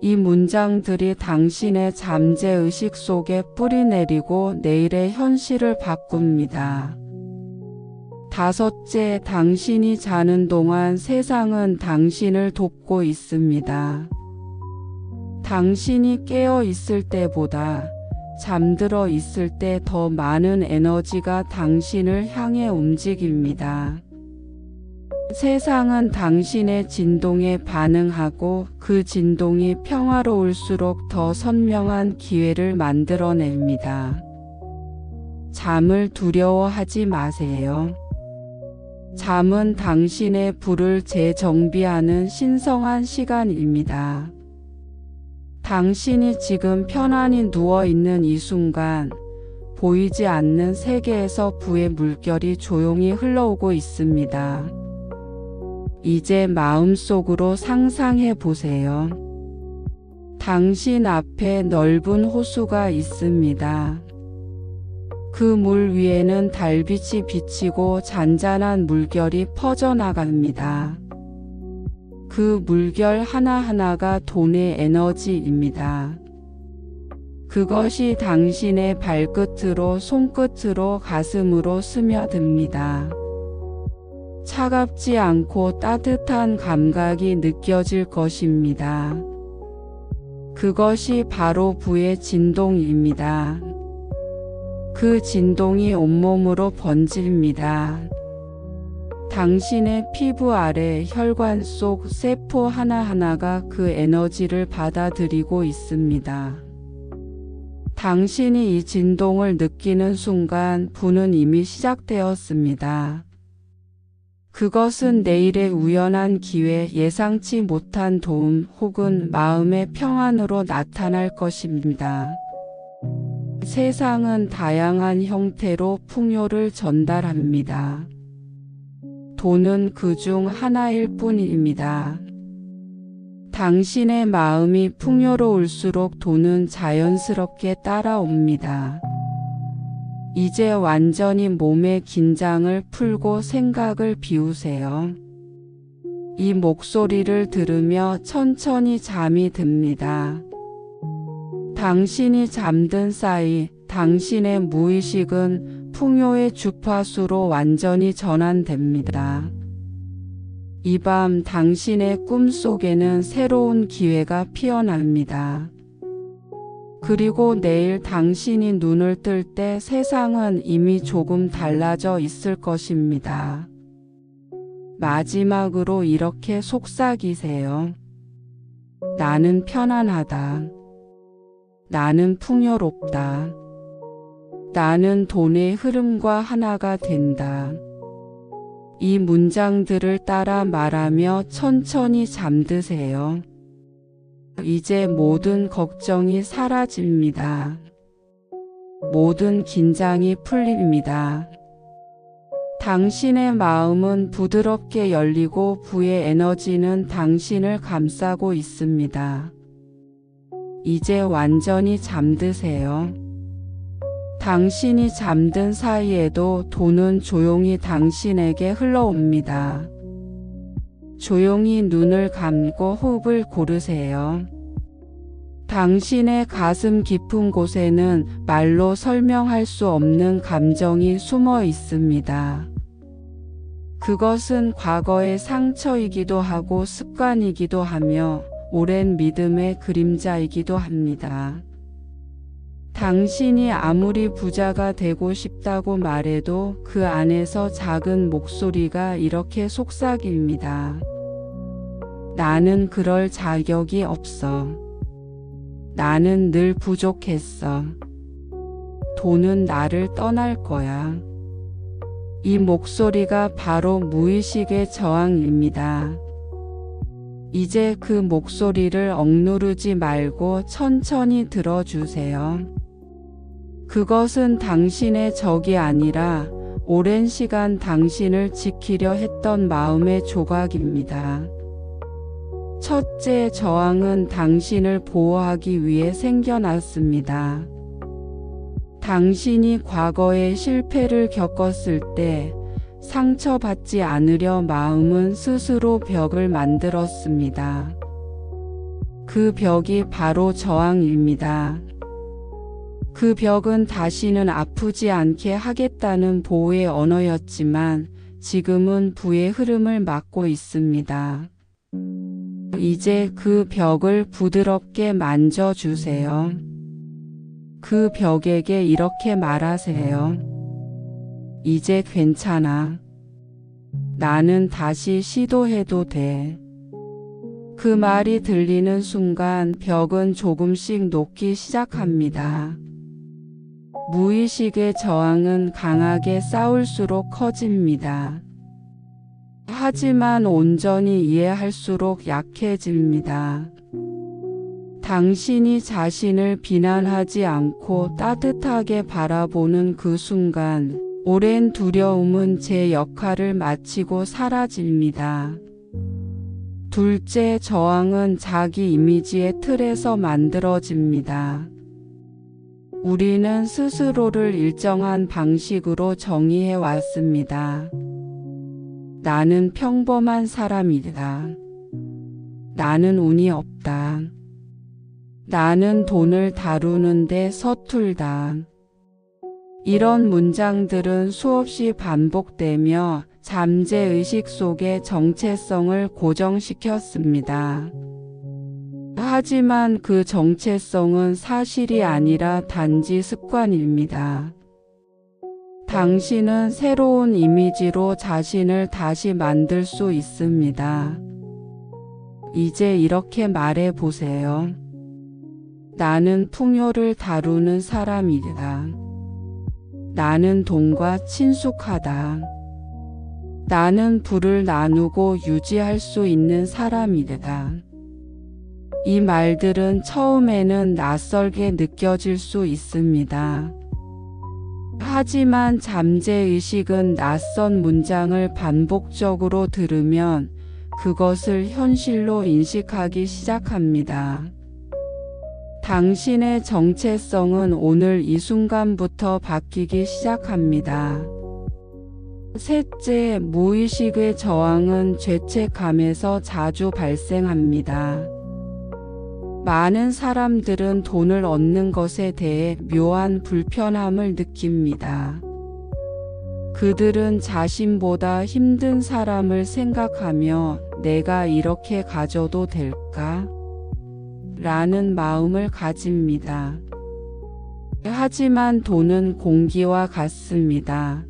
이 문장들이 당신의 잠재의식 속에 뿌리내리고 내일의 현실을 바꿉니다. 다섯째, 당신이 자는 동안 세상은 당신을 돕고 있습니다. 당신이 깨어 있을 때보다 잠들어 있을 때 더 많은 에너지가 당신을 향해 움직입니다. 세상은 당신의 진동에 반응하고 그 진동이 평화로울수록 더 선명한 기회를 만들어냅니다. 잠을 두려워하지 마세요. 잠은 당신의 불을 재정비하는 신성한 시간입니다. 당신이 지금 편안히 누워있는 이 순간 보이지 않는 세계에서 부의 물결이 조용히 흘러오고 있습니다. 이제 마음속으로 상상해 보세요. 당신 앞에 넓은 호수가 있습니다. 그 물 위에는 달빛이 비치고 잔잔한 물결이 퍼져나갑니다. 그 물결 하나하나가 돈의 에너지입니다. 그것이 당신의 발끝으로, 손끝으로, 가슴으로 스며듭니다. 차갑지 않고 따뜻한 감각이 느껴질 것입니다. 그것이 바로 부의 진동입니다. 그 진동이 온몸으로 번집니다. 당신의 피부 아래 혈관 속 세포 하나하나가 그 에너지를 받아들이고 있습니다. 당신이 이 진동을 느끼는 순간 부는 이미 시작되었습니다. 그것은 내일의 우연한 기회, 예상치 못한 도움 혹은 마음의 평안으로 나타날 것입니다. 세상은 다양한 형태로 풍요를 전달합니다. 돈은 그중 하나일 뿐입니다. 당신의 마음이 풍요로울수록 돈은 자연스럽게 따라옵니다. 이제 완전히 몸의 긴장을 풀고 생각을 비우세요. 이 목소리를 들으며 천천히 잠이 듭니다. 당신이 잠든 사이 당신의 무의식은 풍요의 주파수로 완전히 전환됩니다. 이 밤 당신의 꿈속에는 새로운 기회가 피어납니다. 그리고 내일 당신이 눈을 뜰 때 세상은 이미 조금 달라져 있을 것입니다. 마지막으로 이렇게 속삭이세요. 나는 편안하다. 나는 풍요롭다. 나는 돈의 흐름과 하나가 된다. 이 문장들을 따라 말하며 천천히 잠드세요. 이제 모든 걱정이 사라집니다. 모든 긴장이 풀립니다. 당신의 마음은 부드럽게 열리고 부의 에너지는 당신을 감싸고 있습니다. 이제 완전히 잠드세요. 당신이 잠든 사이에도 돈은 조용히 당신에게 흘러옵니다. 조용히 눈을 감고 호흡을 고르세요. 당신의 가슴 깊은 곳에는 말로 설명할 수 없는 감정이 숨어 있습니다. 그것은 과거의 상처이기도 하고 습관이기도 하며 오랜 믿음의 그림자이기도 합니다. 당신이 아무리 부자가 되고 싶다고 말해도 그 안에서 작은 목소리가 이렇게 속삭입니다. 나는 그럴 자격이 없어. 나는 늘 부족했어. 돈은 나를 떠날 거야. 이 목소리가 바로 무의식의 저항입니다. 이제 그 목소리를 억누르지 말고 천천히 들어주세요. 그것은 당신의 적이 아니라 오랜 시간 당신을 지키려 했던 마음의 조각입니다. 첫째 저항은 당신을 보호하기 위해 생겨났습니다. 당신이 과거에 실패를 겪었을 때 상처받지 않으려 마음은 스스로 벽을 만들었습니다. 그 벽이 바로 저항입니다. 그 벽은 다시는 아프지 않게 하겠다는 보호의 언어였지만 지금은 부의 흐름을 막고 있습니다. 이제 그 벽을 부드럽게 만져주세요. 그 벽에게 이렇게 말하세요. 이제 괜찮아. 나는 다시 시도해도 돼. 그 말이 들리는 순간 벽은 조금씩 녹기 시작합니다. 무의식의 저항은 강하게 싸울수록 커집니다. 하지만 온전히 이해할수록 약해집니다. 당신이 자신을 비난하지 않고 따뜻하게 바라보는 그 순간, 오랜 두려움은 제 역할을 마치고 사라집니다. 둘째, 저항은 자기 이미지의 틀에서 만들어집니다. 우리는 스스로를 일정한 방식으로 정의해 왔습니다. 나는 평범한 사람이다. 나는 운이 없다. 나는 돈을 다루는데 서툴다. 이런 문장들은 수없이 반복되며 잠재의식 속의 정체성을 고정시켰습니다. 하지만 그 정체성은 사실이 아니라 단지 습관입니다. 당신은 새로운 이미지로 자신을 다시 만들 수 있습니다. 이제 이렇게 말해 보세요. 나는 풍요를 다루는 사람이다. 나는 돈과 친숙하다. 나는 부를 나누고 유지할 수 있는 사람이다. 이 말들은 처음에는 낯설게 느껴질 수 있습니다. 하지만 잠재의식은 낯선 문장을 반복적으로 들으면 그것을 현실로 인식하기 시작합니다. 당신의 정체성은 오늘 이 순간부터 바뀌기 시작합니다. 셋째, 무의식의 저항은 죄책감에서 자주 발생합니다. 많은 사람들은 돈을 얻는 것에 대해 묘한 불편함을 느낍니다. 그들은 자신보다 힘든 사람을 생각하며 내가 이렇게 가져도 될까? 라는 마음을 가집니다. 하지만 돈은 공기와 같습니다.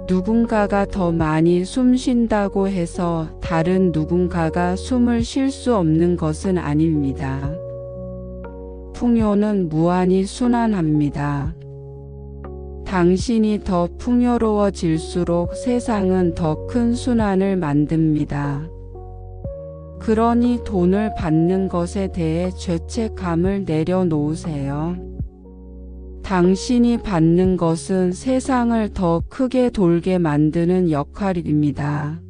누군가가 더 많이 숨 쉰다고 해서 다른 누군가가 숨을 쉴 수 없는 것은 아닙니다. 풍요는 무한히 순환합니다. 당신이 더 풍요로워질수록 세상은 더 큰 순환을 만듭니다. 그러니 돈을 받는 것에 대해 죄책감을 내려놓으세요. 당신이 받는 것은 세상을 더 크게 돌게 만드는 역할입니다.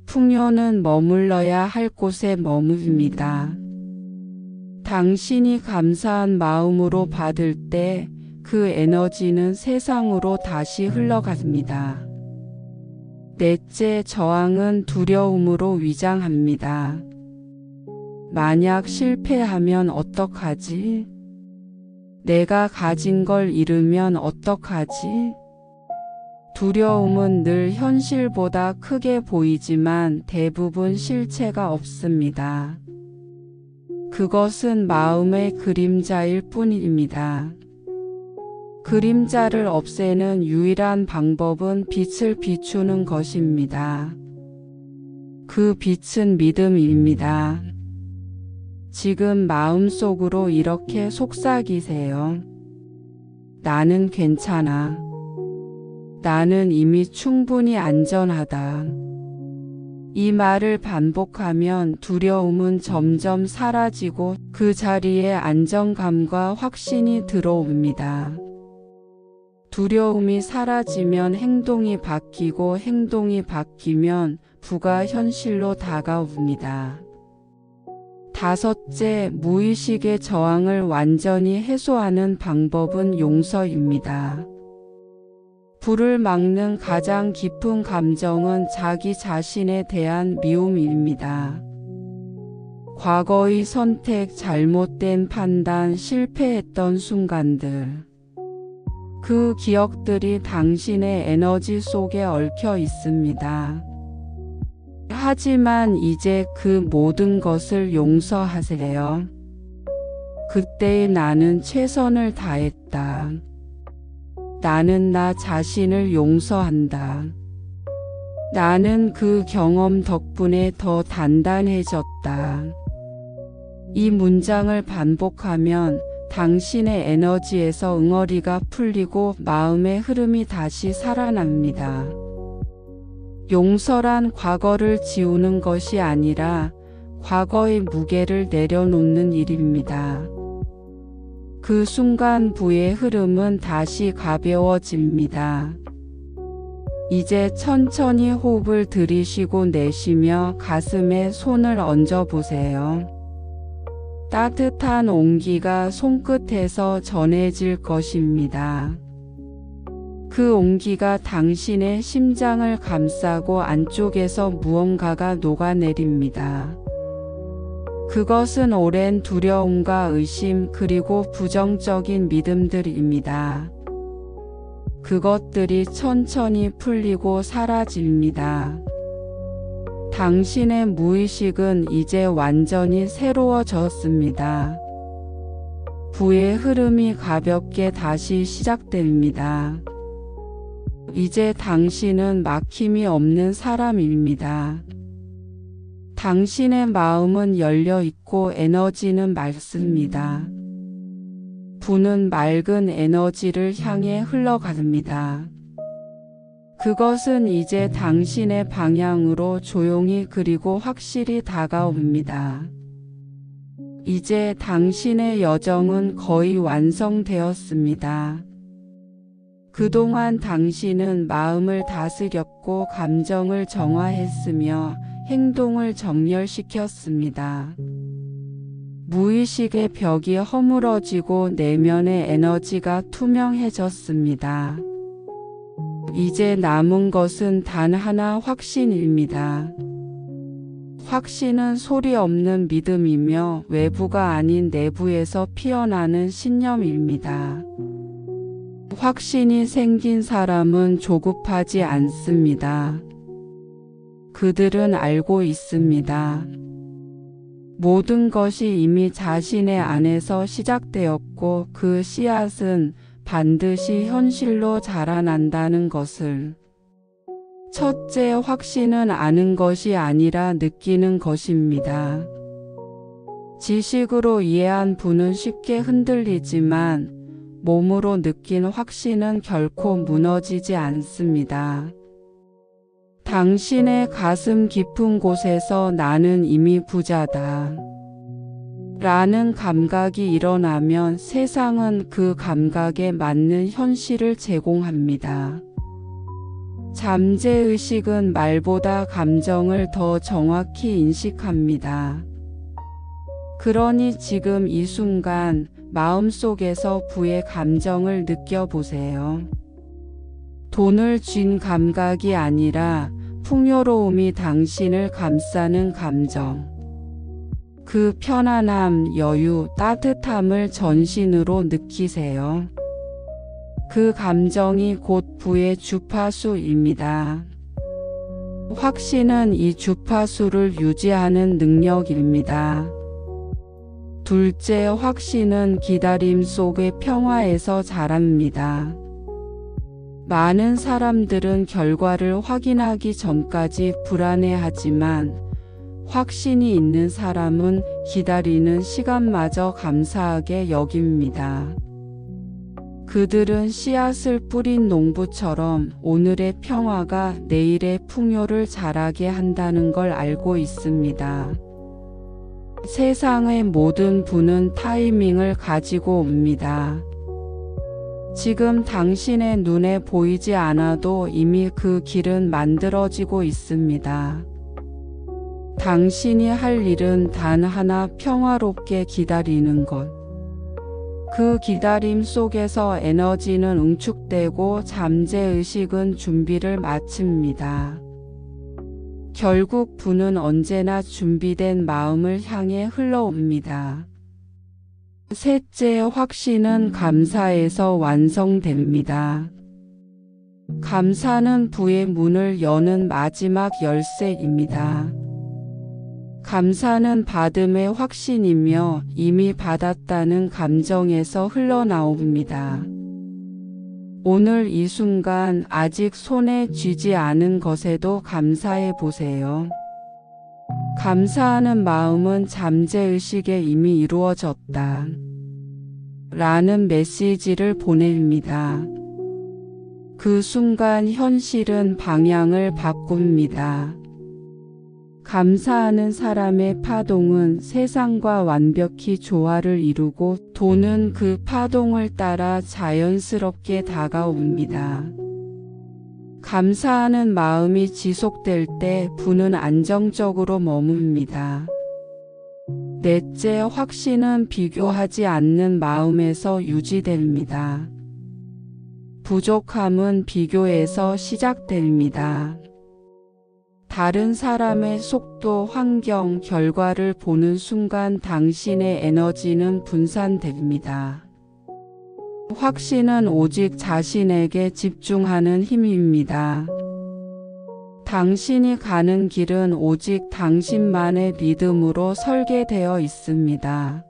풍요는 머물러야 할 곳에 머뭅니다. 당신이 감사한 마음으로 받을 때 그 에너지는 세상으로 다시 흘러갑니다. 넷째, 저항은 두려움으로 위장합니다. 만약 실패하면 어떡하지? 내가 가진 걸 잃으면 어떡하지? 두려움은 늘 현실보다 크게 보이지만 대부분 실체가 없습니다. 그것은 마음의 그림자일 뿐입니다. 그림자를 없애는 유일한 방법은 빛을 비추는 것입니다. 그 빛은 믿음입니다. 지금 마음속으로 이렇게 속삭이세요. 나는 괜찮아. 나는 이미 충분히 안전하다. 이 말을 반복하면 두려움은 점점 사라지고 그 자리에 안정감과 확신이 들어옵니다. 두려움이 사라지면 행동이 바뀌고 행동이 바뀌면 부가 현실로 다가옵니다. 다섯째, 무의식의 저항을 완전히 해소하는 방법은 용서입니다. 불을 막는 가장 깊은 감정은 자기 자신에 대한 미움입니다. 과거의 선택, 잘못된 판단, 실패했던 순간들. 그 기억들이 당신의 에너지 속에 얽혀 있습니다. 하지만 이제 그 모든 것을 용서하세요. 그때의 나는 최선을 다했다. 나는 나 자신을 용서한다. 나는 그 경험 덕분에 더 단단해졌다. 이 문장을 반복하면 당신의 에너지에서 응어리가 풀리고 마음의 흐름이 다시 살아납니다. 용서란 과거를 지우는 것이 아니라 과거의 무게를 내려놓는 일입니다. 그 순간 부의 흐름은 다시 가벼워집니다. 이제 천천히 호흡을 들이쉬고 내쉬며 가슴에 손을 얹어 보세요. 따뜻한 온기가 손끝에서 전해질 것입니다. 그 온기가 당신의 심장을 감싸고 안쪽에서 무언가가 녹아내립니다. 그것은 오랜 두려움과 의심 그리고 부정적인 믿음들입니다. 그것들이 천천히 풀리고 사라집니다. 당신의 무의식은 이제 완전히 새로워졌습니다. 부의 흐름이 가볍게 다시 시작됩니다. 이제 당신은 막힘이 없는 사람입니다. 당신의 마음은 열려 있고 에너지는 맑습니다. 부는 맑은 에너지를 향해 흘러갑니다. 그것은 이제 당신의 방향으로 조용히 그리고 확실히 다가옵니다. 이제 당신의 여정은 거의 완성되었습니다. 그동안 당신은 마음을 다스렸고 감정을 정화했으며 행동을 정렬시켰습니다. 무의식의 벽이 허물어지고 내면의 에너지가 투명해졌습니다. 이제 남은 것은 단 하나 확신입니다. 확신은 소리 없는 믿음이며 외부가 아닌 내부에서 피어나는 신념입니다. 확신이 생긴 사람은 조급하지 않습니다. 그들은 알고 있습니다. 모든 것이 이미 자신의 안에서 시작되었고 그 씨앗은 반드시 현실로 자라난다는 것을. 첫째, 확신은 아는 것이 아니라 느끼는 것입니다. 지식으로 이해한 부는 쉽게 흔들리지만 몸으로 느낀 확신은 결코 무너지지 않습니다. 당신의 가슴 깊은 곳에서 나는 이미 부자다 라는 감각이 일어나면 세상은 그 감각에 맞는 현실을 제공합니다. 잠재의식은 말보다 감정을 더 정확히 인식합니다. 그러니 지금 이 순간 마음속에서 부의 감정을 느껴보세요. 돈을 쥔 감각이 아니라 풍요로움이 당신을 감싸는 감정. 그 편안함, 여유, 따뜻함을 전신으로 느끼세요. 그 감정이 곧 부의 주파수입니다. 확신은 이 주파수를 유지하는 능력입니다. 둘째, 확신은 기다림 속의 평화에서 자랍니다. 많은 사람들은 결과를 확인하기 전까지 불안해하지만 확신이 있는 사람은 기다리는 시간마저 감사하게 여깁니다. 그들은 씨앗을 뿌린 농부처럼 오늘의 평화가 내일의 풍요를 자라게 한다는 걸 알고 있습니다. 세상의 모든 부는 타이밍을 가지고 옵니다. 지금 당신의 눈에 보이지 않아도 이미 그 길은 만들어지고 있습니다. 당신이 할 일은 단 하나, 평화롭게 기다리는 것. 그 기다림 속에서 에너지는 응축되고 잠재의식은 준비를 마칩니다. 결국 부는 언제나 준비된 마음을 향해 흘러옵니다. 셋째, 확신은 감사에서 완성됩니다. 감사는 부의 문을 여는 마지막 열쇠입니다. 감사는 받음의 확신이며 이미 받았다는 감정에서 흘러나옵니다. 오늘 이 순간 아직 손에 쥐지 않은 것에도 감사해 보세요. 감사하는 마음은 잠재의식에 이미 이루어졌다 라는 메시지를 보냅니다. 그 순간 현실은 방향을 바꿉니다. 감사하는 사람의 파동은 세상과 완벽히 조화를 이루고 돈은 그 파동을 따라 자연스럽게 다가옵니다. 감사하는 마음이 지속될 때 부는 안정적으로 머뭅니다. 넷째, 확신은 비교하지 않는 마음에서 유지됩니다. 부족함은 비교에서 시작됩니다. 다른 사람의 속도, 환경, 결과를 보는 순간 당신의 에너지는 분산됩니다. 확신은 오직 자신에게 집중하는 힘입니다. 당신이 가는 길은 오직 당신만의 리듬으로 설계되어 있습니다.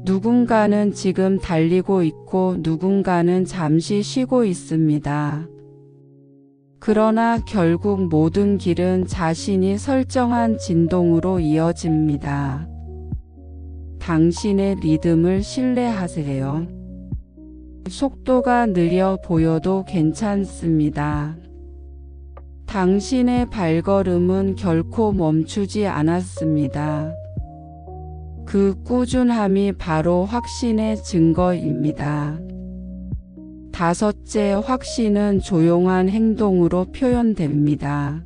누군가는 지금 달리고 있고 누군가는 잠시 쉬고 있습니다. 그러나 결국 모든 길은 자신이 설정한 진동으로 이어집니다. 당신의 리듬을 신뢰하세요. 속도가 느려 보여도 괜찮습니다. 당신의 발걸음은 결코 멈추지 않았습니다. 그 꾸준함이 바로 확신의 증거입니다. 다섯째, 확신은 조용한 행동으로 표현됩니다.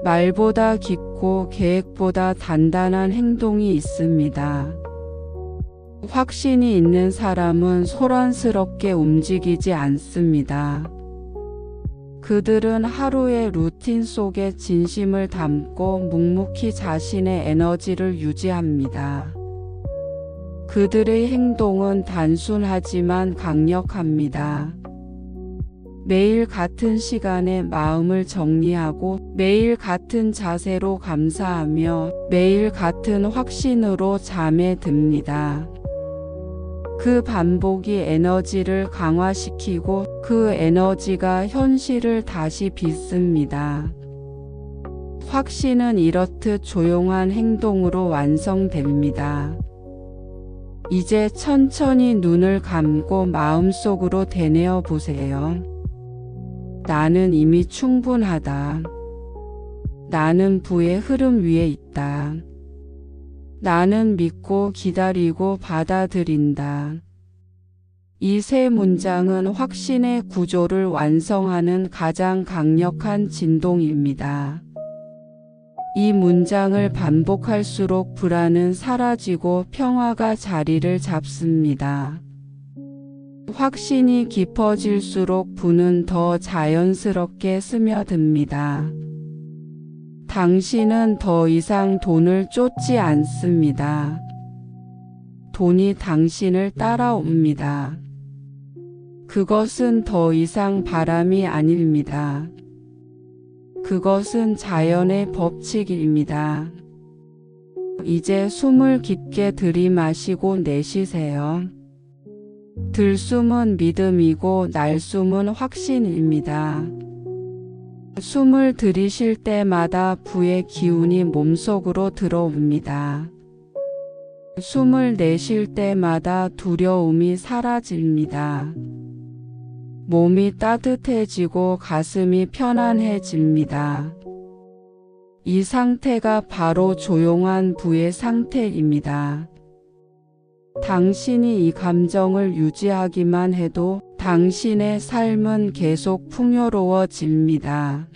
말보다 깊고 계획보다 단단한 행동이 있습니다. 확신이 있는 사람은 소란스럽게 움직이지 않습니다. 그들은 하루의 루틴 속에 진심을 담고 묵묵히 자신의 에너지를 유지합니다. 그들의 행동은 단순하지만 강력합니다. 매일 같은 시간에 마음을 정리하고 매일 같은 자세로 감사하며 매일 같은 확신으로 잠에 듭니다. 그 반복이 에너지를 강화시키고 그 에너지가 현실을 다시 빚습니다. 확신은 이렇듯 조용한 행동으로 완성됩니다. 이제 천천히 눈을 감고 마음속으로 되뇌어 보세요. 나는 이미 충분하다. 나는 부의 흐름 위에 있다. 나는 믿고 기다리고 받아들인다. 이 세 문장은 확신의 구조를 완성하는 가장 강력한 진동입니다. 이 문장을 반복할수록 불안은 사라지고 평화가 자리를 잡습니다. 확신이 깊어질수록 부는 더 자연스럽게 스며듭니다. 당신은 더 이상 돈을 쫓지 않습니다. 돈이 당신을 따라옵니다. 그것은 더 이상 바람이 아닙니다. 그것은 자연의 법칙입니다. 이제 숨을 깊게 들이마시고 내쉬세요. 들숨은 믿음이고 날숨은 확신입니다. 숨을 들이쉴 때마다 부의 기운이 몸속으로 들어옵니다. 숨을 내쉴 때마다 두려움이 사라집니다. 몸이 따뜻해지고 가슴이 편안해집니다. 이 상태가 바로 조용한 부의 상태입니다. 당신이 이 감정을 유지하기만 해도 당신의 삶은 계속 풍요로워집니다.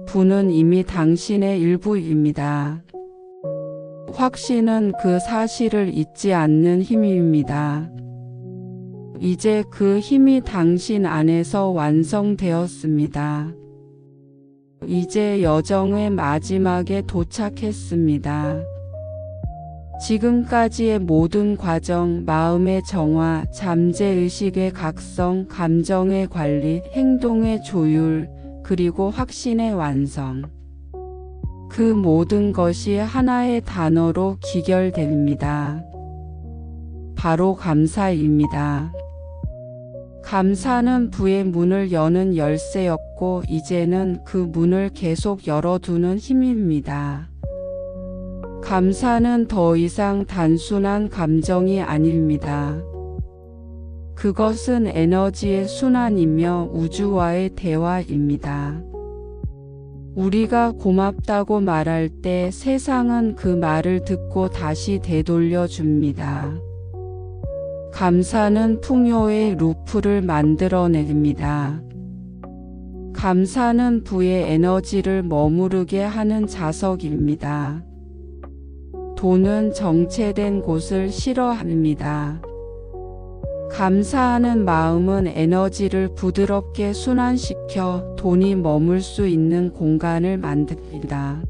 부는 이미 당신의 일부입니다. 확신은 그 사실을 잊지 않는 힘입니다. 이제 그 힘이 당신 안에서 완성되었습니다. 이제 여정의 마지막에 도착했습니다. 지금까지의 모든 과정, 마음의 정화, 잠재의식의 각성, 감정의 관리, 행동의 조율, 그리고 확신의 완성. 그 모든 것이 하나의 단어로 기결됩니다. 바로 감사입니다. 감사는 부의 문을 여는 열쇠였고 이제는 그 문을 계속 열어두는 힘입니다. 감사는 더 이상 단순한 감정이 아닙니다. 그것은 에너지의 순환이며 우주와의 대화입니다. 우리가 고맙다고 말할 때 세상은 그 말을 듣고 다시 되돌려 줍니다. 감사는 풍요의 루프를 만들어냅니다. 감사는 부의 에너지를 머무르게 하는 자석입니다. 돈은 정체된 곳을 싫어합니다. 감사하는 마음은 에너지를 부드럽게 순환시켜 돈이 머물 수 있는 공간을 만듭니다.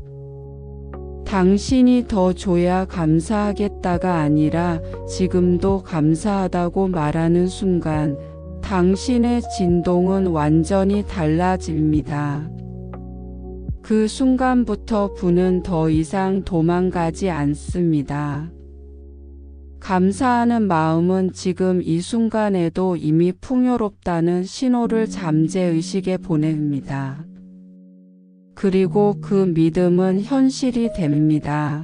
당신이 더 줘야 감사하겠다가 아니라 지금도 감사하다고 말하는 순간 당신의 진동은 완전히 달라집니다. 그 순간부터 부는 더 이상 도망가지 않습니다. 감사하는 마음은 지금 이 순간에도 이미 풍요롭다는 신호를 잠재의식에 보냅니다. 그리고 그 믿음은 현실이 됩니다.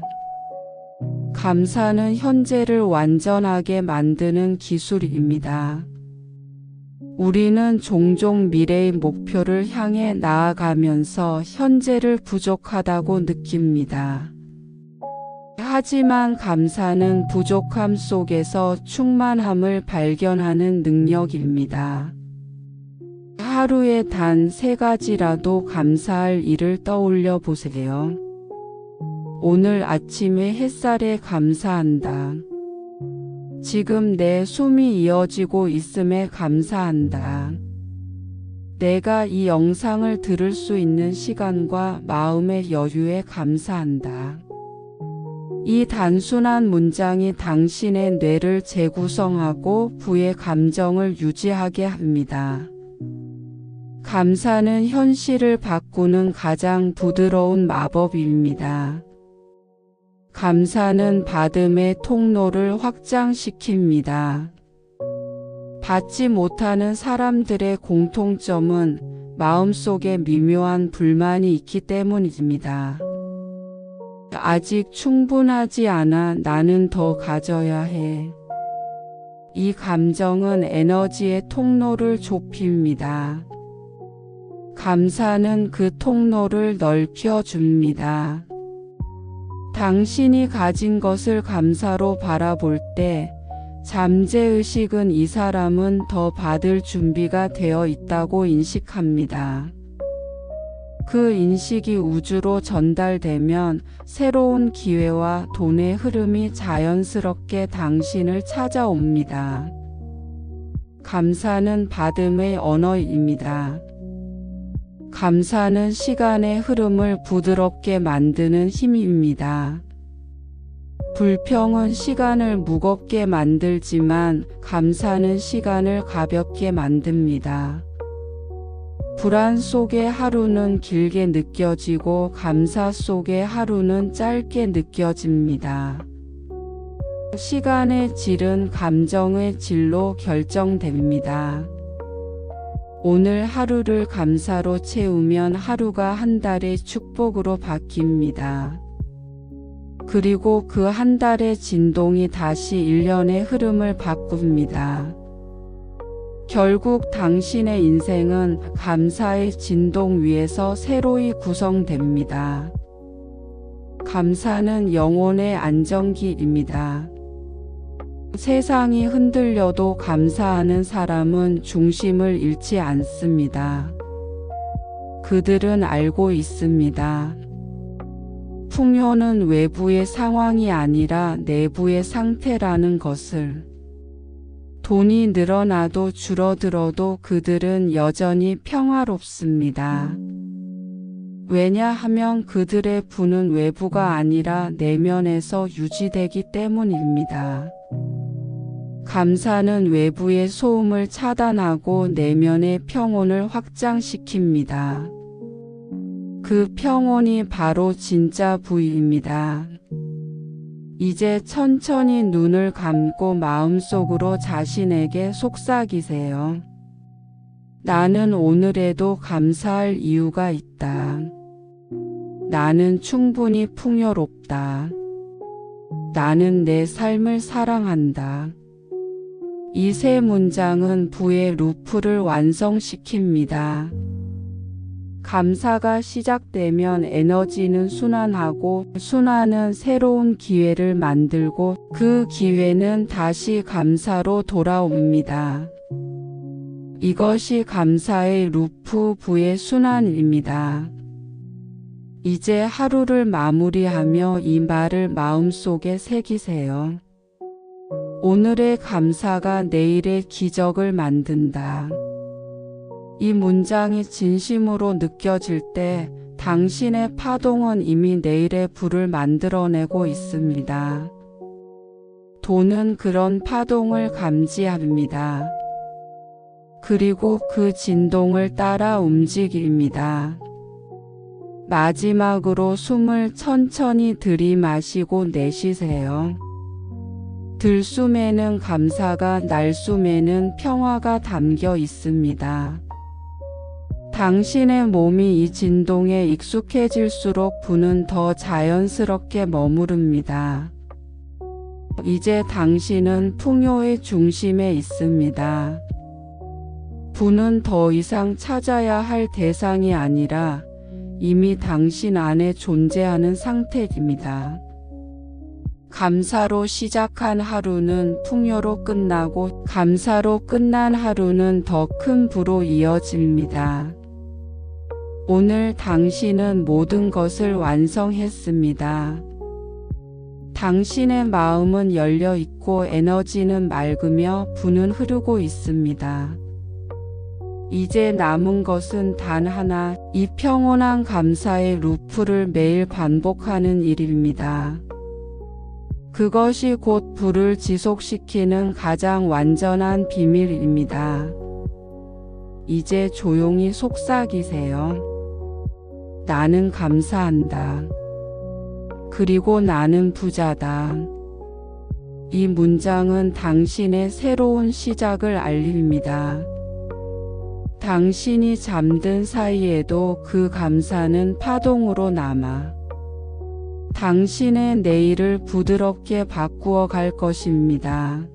감사는 현재를 완전하게 만드는 기술입니다. 우리는 종종 미래의 목표를 향해 나아가면서 현재를 부족하다고 느낍니다. 하지만 감사는 부족함 속에서 충만함을 발견하는 능력입니다. 하루에 단 3가지라도 감사할 일을 떠올려 보세요. 오늘 아침의 햇살에 감사한다. 지금 내 숨이 이어지고 있음에 감사한다. 내가 이 영상을 들을 수 있는 시간과 마음의 여유에 감사한다. 이 단순한 문장이 당신의 뇌를 재구성하고 부의 감정을 유지하게 합니다. 감사는 현실을 바꾸는 가장 부드러운 마법입니다. 감사는 받음의 통로를 확장시킵니다. 받지 못하는 사람들의 공통점은 마음속에 미묘한 불만이 있기 때문입니다. 아직 충분하지 않아. 나는 더 가져야 해. 이 감정은 에너지의 통로를 좁힙니다. 감사는 그 통로를 넓혀줍니다. 당신이 가진 것을 감사로 바라볼 때 잠재의식은 이 사람은 더 받을 준비가 되어 있다고 인식합니다. 그 인식이 우주로 전달되면 새로운 기회와 돈의 흐름이 자연스럽게 당신을 찾아옵니다. 감사는 받음의 언어입니다. 감사는 시간의 흐름을 부드럽게 만드는 힘입니다. 불평은 시간을 무겁게 만들지만 감사는 시간을 가볍게 만듭니다. 불안 속의 하루는 길게 느껴지고 감사 속의 하루는 짧게 느껴집니다. 시간의 질은 감정의 질로 결정됩니다. 오늘 하루를 감사로 채우면 하루가 한 달의 축복으로 바뀝니다. 그리고 그 한 달의 진동이 다시 1년의 흐름을 바꿉니다. 결국 당신의 인생은 감사의 진동 위에서 새로이 구성됩니다. 감사는 영혼의 안정기입니다. 세상이 흔들려도 감사하는 사람은 중심을 잃지 않습니다. 그들은 알고 있습니다. 풍요는 외부의 상황이 아니라 내부의 상태라는 것을. 돈이 늘어나도 줄어들어도 그들은 여전히 평화롭습니다. 왜냐하면 그들의 부는 외부가 아니라 내면에서 유지되기 때문입니다. 감사는 외부의 소음을 차단하고 내면의 평온을 확장시킵니다. 그 평온이 바로 진짜 부입니다. 이제 천천히 눈을 감고 마음속으로 자신에게 속삭이세요. 나는 오늘에도 감사할 이유가 있다. 나는 충분히 풍요롭다. 나는 내 삶을 사랑한다. 이 세 문장은 부의 루프를 완성시킵니다. 감사가 시작되면 에너지는 순환하고 순환은 새로운 기회를 만들고 그 기회는 다시 감사로 돌아옵니다. 이것이 감사의 루프 V의 순환입니다. 이제 하루를 마무리하며 이 말을 마음속에 새기세요. 오늘의 감사가 내일의 기적을 만든다. 이 문장이 진심으로 느껴질 때 당신의 파동은 이미 내일의 불을 만들어내고 있습니다. 돈은 그런 파동을 감지합니다. 그리고 그 진동을 따라 움직입니다. 마지막으로 숨을 천천히 들이마시고 내쉬세요. 들숨에는 감사가, 날숨에는 평화가 담겨 있습니다. 당신의 몸이 이 진동에 익숙해질수록 부는 더 자연스럽게 머무릅니다. 이제 당신은 풍요의 중심에 있습니다. 부는 더 이상 찾아야 할 대상이 아니라 이미 당신 안에 존재하는 상태입니다. 감사로 시작한 하루는 풍요로 끝나고 감사로 끝난 하루는 더 큰 부로 이어집니다. 오늘 당신은 모든 것을 완성했습니다. 당신의 마음은 열려 있고 에너지는 맑으며 부는 흐르고 있습니다. 이제 남은 것은 단 하나, 이 평온한 감사의 루프를 매일 반복하는 일입니다. 그것이 곧 부를 지속시키는 가장 완전한 비밀입니다. 이제 조용히 속삭이세요. 나는 감사한다. 그리고 나는 부자다. 이 문장은 당신의 새로운 시작을 알립니다. 당신이 잠든 사이에도 그 감사는 파동으로 남아 당신의 내일을 부드럽게 바꾸어 갈 것입니다.